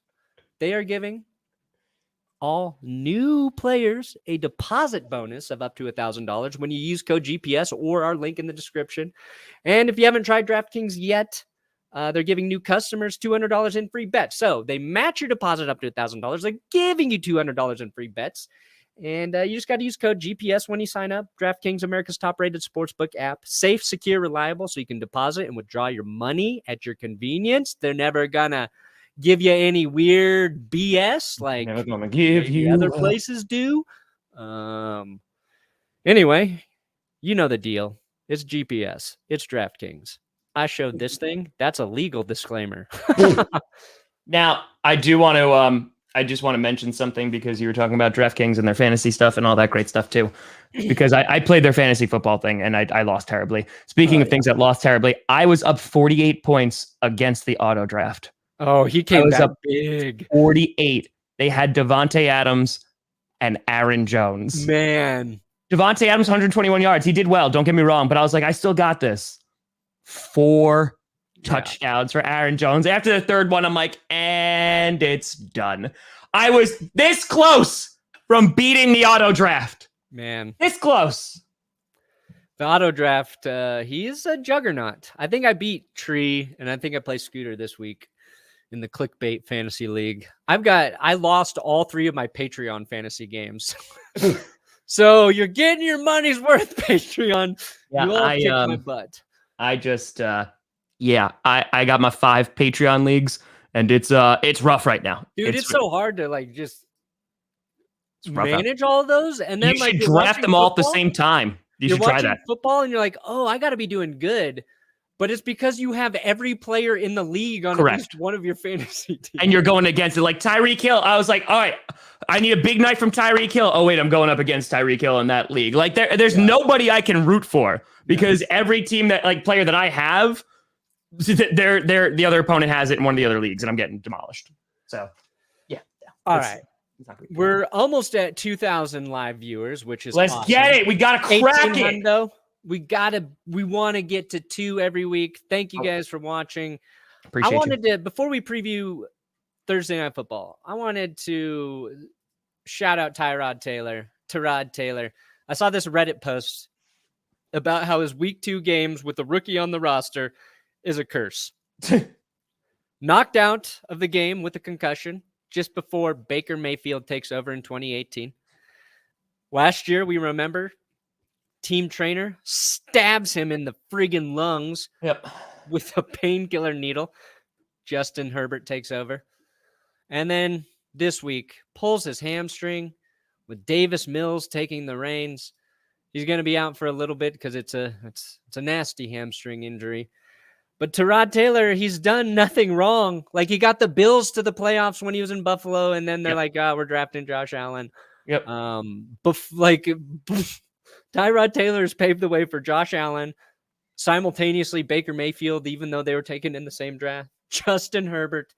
they are giving all new players a deposit bonus of up to $1,000 when you use code GPS or our link in the description. And if you haven't tried DraftKings yet, they're giving new customers $200 in free bets. So they match your deposit up to $1,000. They're giving you $200 in free bets. And you just got to use code GPS when you sign up. DraftKings, America's top-rated sportsbook app. Safe, secure, reliable, so you can deposit and withdraw your money at your convenience. They're never going to give you any weird BS like other places do. Anyway, you know the deal. It's GPS. It's DraftKings. I showed this thing. That's a legal disclaimer. Now, I just want to mention something because you were talking about DraftKings and their fantasy stuff and all that great stuff too. Because I played their fantasy football thing and I lost terribly. Speaking of things that lost terribly, I was up 48 points against the auto draft. Oh, he came back up big. 48. They had Devontae Adams and Aaron Jones. Man. Devontae Adams, 121 yards. He did well, don't get me wrong, but I was like, I still got this. 4 touchdowns for Aaron Jones. After the third one, I'm like, and it's done. I was this close from beating the auto draft. Man. This close. The auto draft, he's a juggernaut. I think I beat Tree, and I think I play Scooter this week in the Clickbait Fantasy League. I lost all 3 of my Patreon fantasy games. So you're getting your money's worth, Patreon. Yeah, you all kicked my butt. I just, I got my 5 Patreon leagues, and it's rough right now. Dude, it's so hard to just manage all of those, and then you should draft them all at the same time. You should try that. Football, and you're like, oh, I got to be doing good. But it's because you have every player in the league on at least one of your fantasy teams. And you're going against it. Like Tyreek Hill, I was like, all right, I need a big night from Tyreek Hill. Oh, wait, I'm going up against Tyreek Hill in that league. Like there's nobody I can root for because every team player that I have, the other opponent has it in one of the other leagues, and I'm getting demolished. So, yeah. All right. We're almost at 2,000 live viewers, which is Let's get it. We got to crack it. Though. We want to get to 2 every week. Thank you guys for watching. Appreciate you. Before we preview Thursday Night Football, I wanted to shout out Tyrod Taylor. I saw this Reddit post about how his week 2 games with the rookie on the roster is a curse. Knocked out of the game with a concussion just before Baker Mayfield takes over in 2018. Last year, we remember, team trainer stabs him in the friggin' lungs with a painkiller needle. Justin Herbert takes over. And then this week, pulls his hamstring with Davis Mills taking the reins. He's going to be out for a little bit because it's a nasty hamstring injury. But Tyrod Taylor, he's done nothing wrong. Like, he got the Bills to the playoffs when he was in Buffalo, and then they're like, we're drafting Josh Allen. Tyrod Taylor's paved the way for Josh Allen, simultaneously Baker Mayfield, even though they were taken in the same draft, Justin Herbert.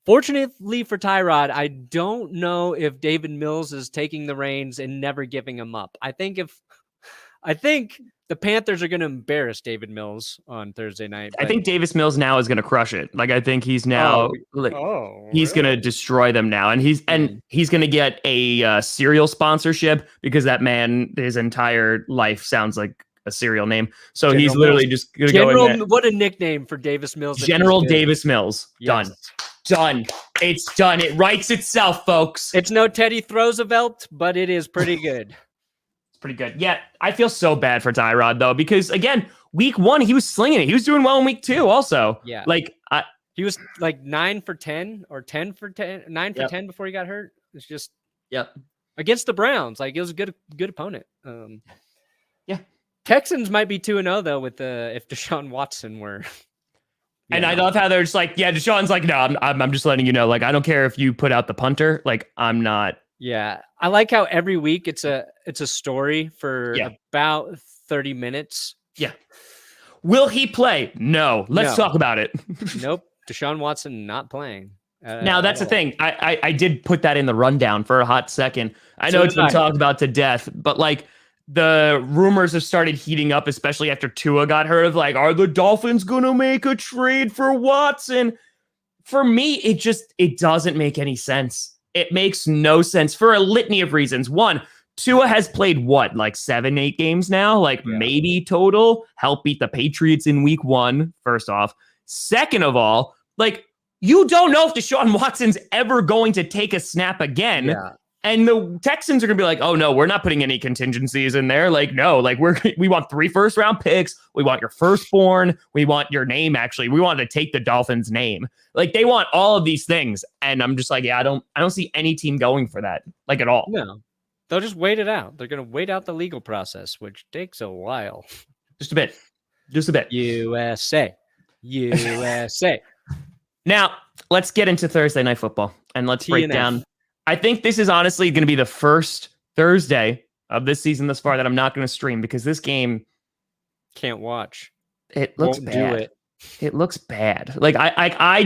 Fortunately for Tyrod, I don't know if David Mills is taking the reins and never giving him up. I think the Panthers are going to embarrass David Mills on Thursday night. I think Davis Mills now is going to crush it. Like, I think he's now he's going to destroy them now, and he's going to get a cereal sponsorship because that man, his entire life sounds like a cereal name. So General he's literally Mills. Just going to go in there. What a nickname for Davis Mills. General Davis Mills. Yes. Done. It's done. It writes itself, folks. It's no Teddy Roosevelt, but it is pretty good. Pretty good. Yeah, I feel so bad for Tyrod though, because again, week 1 he was slinging it. He was doing well in week 2 also. Yeah, like he was like 9 for 10 or 10 for 10, 9 for 10 before he got hurt. It's just against the Browns. Like, it was a good opponent. Texans might be 2-0 though with if Deshaun Watson were And I love how they're just like, yeah, Deshaun's like, no, I'm just letting you know, like, I don't care if you put out the punter, like, I'm not. Yeah, I like how every week it's a story for about 30 minutes. Yeah. Will he play? No. Let's talk about it. Nope. Deshaun Watson not playing. Now, that's the thing. I did put that in the rundown for a hot second. I know it's been talked about to death, but like the rumors have started heating up, especially after Tua got hurt, of like, are the Dolphins going to make a trade for Watson? For me, it doesn't make any sense. It makes no sense for a litany of reasons. One, Tua has played what, like 7-8 games now, like maybe total. Help beat the Patriots in week 1, first off. Second of all, like, you don't know if Deshaun Watson's ever going to take a snap again. Yeah. And the Texans are going to be like, oh, no, we're not putting any contingencies in there. Like, no, like we want 3 first-round picks. We want your firstborn. We want your name, actually. We want to take the Dolphins' name. Like, they want all of these things. And I'm just like, yeah, I don't see any team going for that, like, at all. No. They'll just wait it out. They're going to wait out the legal process, which takes a while. Just a bit. USA. Now, let's get into Thursday Night Football, and let's break down. I think this is honestly going to be the first Thursday of this season thus far that I'm not going to stream, because this game can't watch. It looks bad. It looks bad. Like I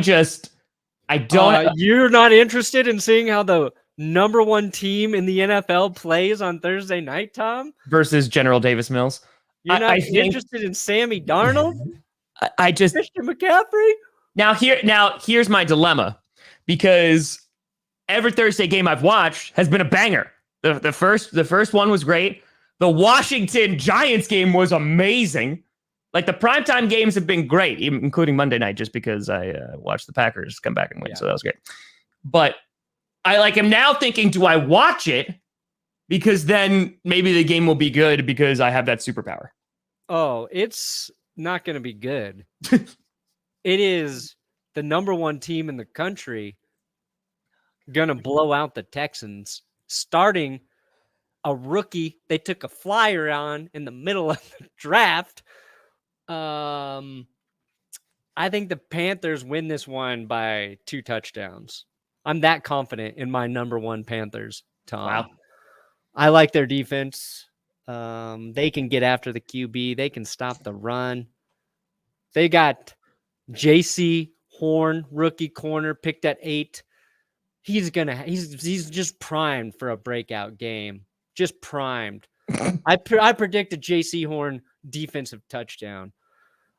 don't. You're not interested in seeing how the number 1 team in the NFL plays on Thursday night, Tom? Versus General Davis Mills. You're not interested in Sammy Darnold? Christian McCaffrey? Now here's my dilemma, because every Thursday game I've watched has been a banger. The first one was great. The Washington Giants game was amazing. Like, the primetime games have been great, even including Monday night, just because I watched the Packers come back and win. So that was great. But I am now thinking, do I watch it? Because then maybe the game will be good because I have that superpower. Oh, it's not going to be good. It is the number 1 team in the country going to blow out the Texans, starting a rookie they took a flyer on in the middle of the draft. I think the Panthers win this one by 2 touchdowns. I'm that confident in my number 1 Panthers, Tom. Wow. I like their defense. They can get after the QB. They can stop the run. They got JC Horn, rookie corner, picked at 8. He's just primed for a breakout game. Just primed. I predict a JC Horn defensive touchdown.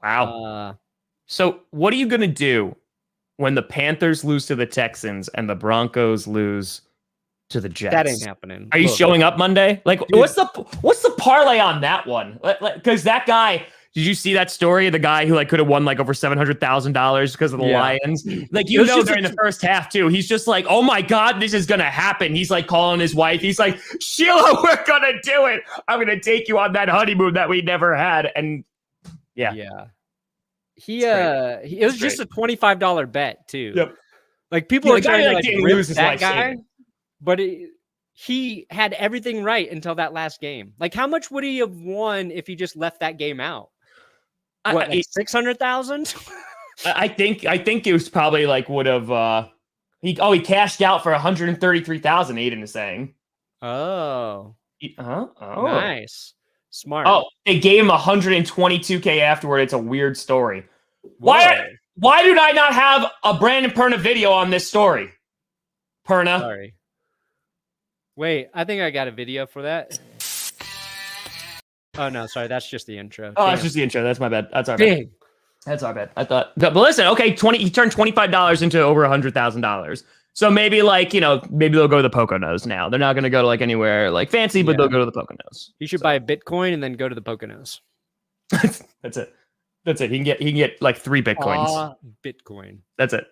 Wow. So what are you going to do when the Panthers lose to the Texans and the Broncos lose to the Jets? That ain't happening. Are you showing up Monday? Like, dude, what's the parlay on that one? Because that guy, did you see that story of the guy who could have won over $700,000 because of the Lions? During the first half too, he's just like, oh my God, this is gonna happen. He's calling his wife. He's like, Sheila, we're gonna do it. I'm gonna take you on that honeymoon that we never had. And yeah. It was just a $25 bet too. Yep. People are trying to lose his that life guy, saving. but he had everything right until that last game. How much would he have won if he just left that game out? What, 600,000? I think it was probably would have he cashed out for 133,000. Aiden is saying. Oh, nice, smart. Oh, they gave him 122K afterward. It's a weird story. Why did I not have a Brandon Perna video on this story? Perna. Sorry. Wait, I think I got a video for that. Oh, no, sorry. That's just the intro. Oh, that's just the intro. That's my bad. That's our bad. That's our bad. I thought. But listen, okay, he turned $25 into over $100,000. So maybe maybe they'll go to the Poconos now. They're not going to go to anywhere fancy, but they'll go to the Poconos. He should buy a Bitcoin and then go to the Poconos. That's it. He can get 3 Bitcoins. Bitcoin. That's it.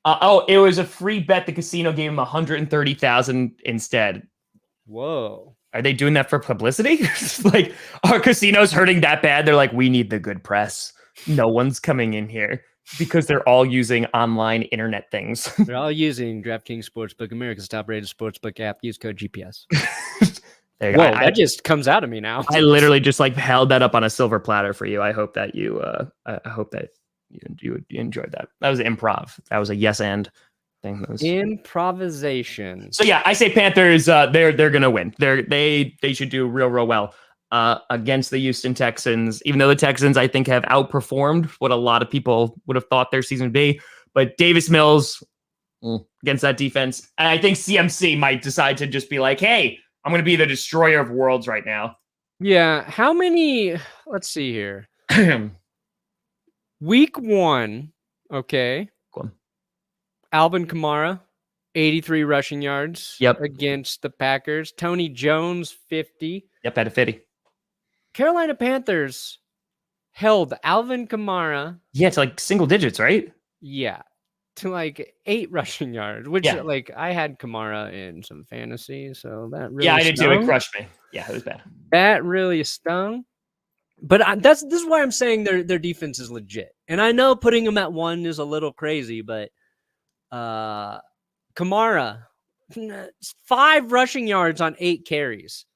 It was a free bet. The casino gave him 130,000 instead. Whoa. Are they doing that for publicity? Are casinos hurting that bad? They're like, we need the good press. No one's coming in here because they're all using online internet things. They're all using DraftKings Sportsbook, America's top-rated sportsbook app. Use code GPS. There you go. Whoa, that just comes out of me now. I literally just held that up on a silver platter for you. I hope that you, I hope that you enjoyed that. That was improv. That was a yes and thing. That was improvisation. So yeah, I say Panthers. They're gonna win. They should do real well against the Houston Texans. Even though the Texans, I think, have outperformed what a lot of people would have thought their season would be. But Davis Mills against that defense, and I think CMC might decide to just be like, "Hey, I'm gonna be the destroyer of worlds right now." Yeah. How many? Let's see here. Week 1. Okay. Cool. Alvin Kamara, 83 rushing yards. Yep. Against the Packers. Tony Jones, 50. Yep, had a 50. Carolina Panthers held Alvin Kamara. Yeah, it's like single digits, right? Yeah. To like 8 rushing yards, which like I had Kamara in some fantasy, so that really I did too. It crushed me. Yeah, it was bad. That really stung. But this is why I'm saying their defense is legit. And I know putting them at 1 is a little crazy, but Kamara, 5 rushing yards on 8 carries.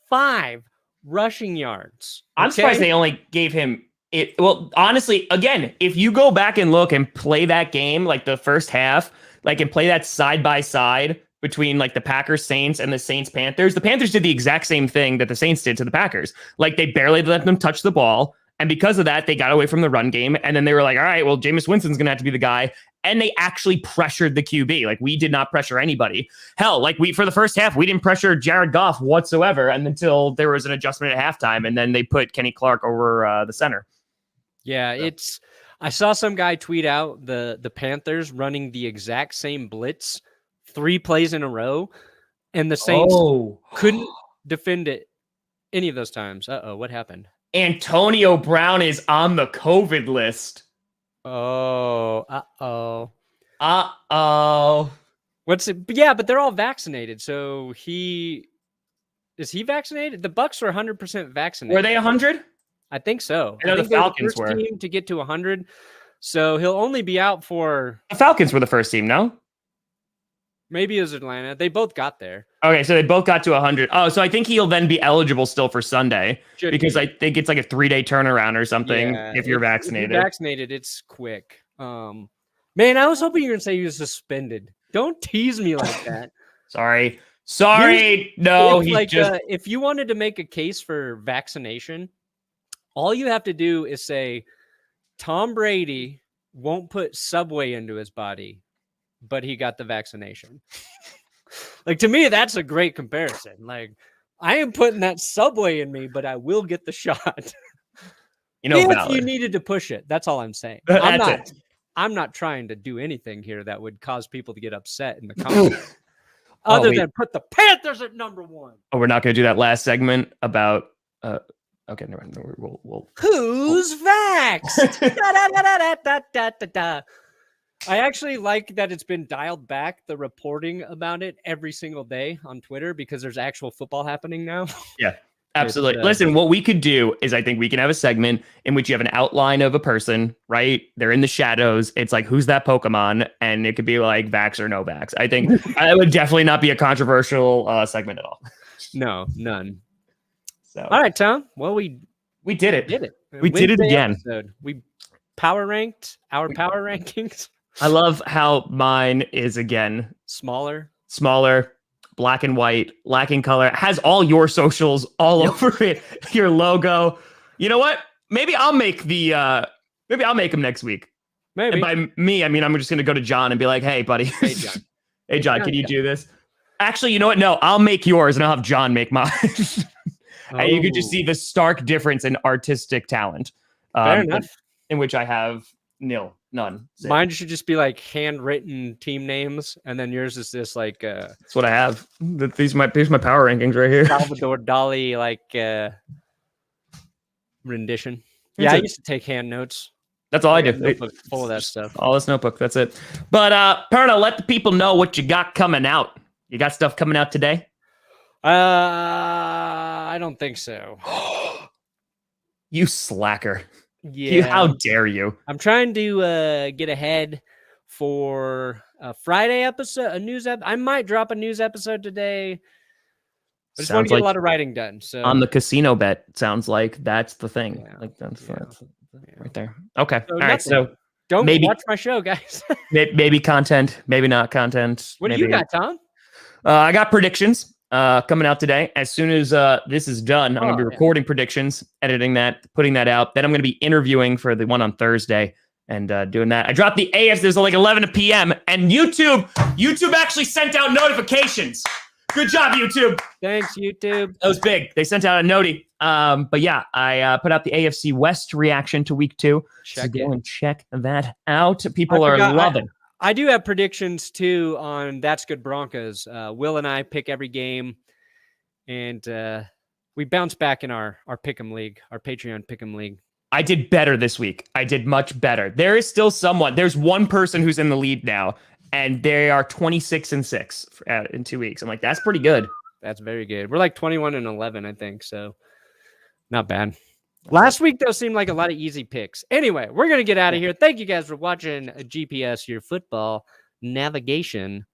5 rushing yards. I'm surprised they only gave him it. Well, honestly, again, if you go back and look and play that game, like the first half, like and play that side by side between like the Packers Saints and the Saints Panthers, the Panthers did the exact same thing that the Saints did to the Packers. Like they barely let them touch the ball. And because of that, they got away from the run game. And then they were like, all right, well, Jameis Winston's going to have to be the guy. And they actually pressured the QB. Like we did not pressure anybody. Hell, like for the first half, we didn't pressure Jared Goff whatsoever. And until there was an adjustment at halftime. And then they put Kenny Clark over the center. Yeah, I saw some guy tweet out the Panthers running the exact same blitz 3 plays in a row, and the Saints couldn't defend it any of those times. What happened? Antonio Brown is on the COVID list. Oh. What's it? Yeah, but they're all vaccinated. So is he vaccinated? The Bucs were 100% vaccinated. Were they 100? I think so. I know the Falcons were. Team to get to 100. So he'll only be out for. The Falcons were the first team, no? Maybe it was Atlanta. They both got there. Okay, so they both got to 100. Oh, so I think he'll then be eligible still for Sunday because I think it's like a 3-day turnaround or something if you're vaccinated. If you're vaccinated, it's quick. Man, I was hoping you were going to say he was suspended. Don't tease me like that. Sorry. No, he's just... if you wanted to make a case for vaccination, all you have to do is say Tom Brady won't put Subway into his body, but he got the vaccination. Like, to me, that's a great comparison. Like, I am putting that Subway in me, but I will get the shot. If you needed to push it, that's all I'm saying. I'm not trying to do anything here that would cause people to get upset in the comments. Other than put the Panthers at number 1. Oh, we're not going to do that last segment about... okay, never mind. We'll Who's vaxxed? I actually like that it's been dialed back, the reporting about it every single day on Twitter, because there's actual football happening now. Yeah, absolutely. Listen, what we could do is I think we can have a segment in which you have an outline of a person, right? They're in the shadows. It's like, who's that Pokemon? And it could be like vax or no vax. I think it would definitely not be a controversial segment at all. No, none. So, all right, Tom. Well, we did it. We did it again. Episode. We power ranked our power rankings. I love how mine is again smaller, black and white, lacking color. It has all your socials all over it. Your logo. You know what? Maybe I'll make them next week. Maybe. And by me, I mean I'm just gonna go to John and be like, "Hey, buddy. Hey, John, can you do this?" Actually, you know what? No, I'll make yours and I'll have John make mine. And you could just see the stark difference in artistic talent. Fair enough. In which I have none. Mine should just be like handwritten team names, and then yours is this like. That's what I have. These are my power rankings right here. Salvador Dali rendition. Yeah, I used to take hand notes. That's all I did. Full of that stuff. All this notebook. That's it. But Perna, let the people know what you got coming out. You got stuff coming out today? I don't think so. You slacker. Yeah. How dare you? I'm trying to get ahead for a Friday episode, a news episode. I might drop a news episode today. I just want to get a lot of writing done. So on the casino bet, sounds like that's the thing. Yeah. Like that's right there. Okay. So All right. nothing. So Don't maybe watch my show, guys. maybe content, maybe not content. What do maybe. you got, Tom? I got predictions coming out today. As soon as this is done, I'm going to be recording predictions, editing that, putting that out. Then I'm going to be interviewing for the one on Thursday and doing that. I dropped the AFC. There's like 11 p.m. and YouTube actually sent out notifications. Good job, YouTube. Thanks, YouTube. That was big. They sent out a noti. But yeah, I put out the AFC West reaction to week 2. So go and check that out. People are loving. I do have predictions too on That's Good Broncos. Will and I pick every game, and we bounce back in our Pick'em League, our Patreon Pick'em League. I did better this week. I did much better. There is still someone. There's one person who's in the lead now, and they are 26-6 in 2 weeks. I'm like, that's pretty good. That's very good. We're like 21-11, I think. So not bad. Last week, though, seemed like a lot of easy picks. Anyway, we're going to get out of here. Thank you guys for watching GPS, your football navigation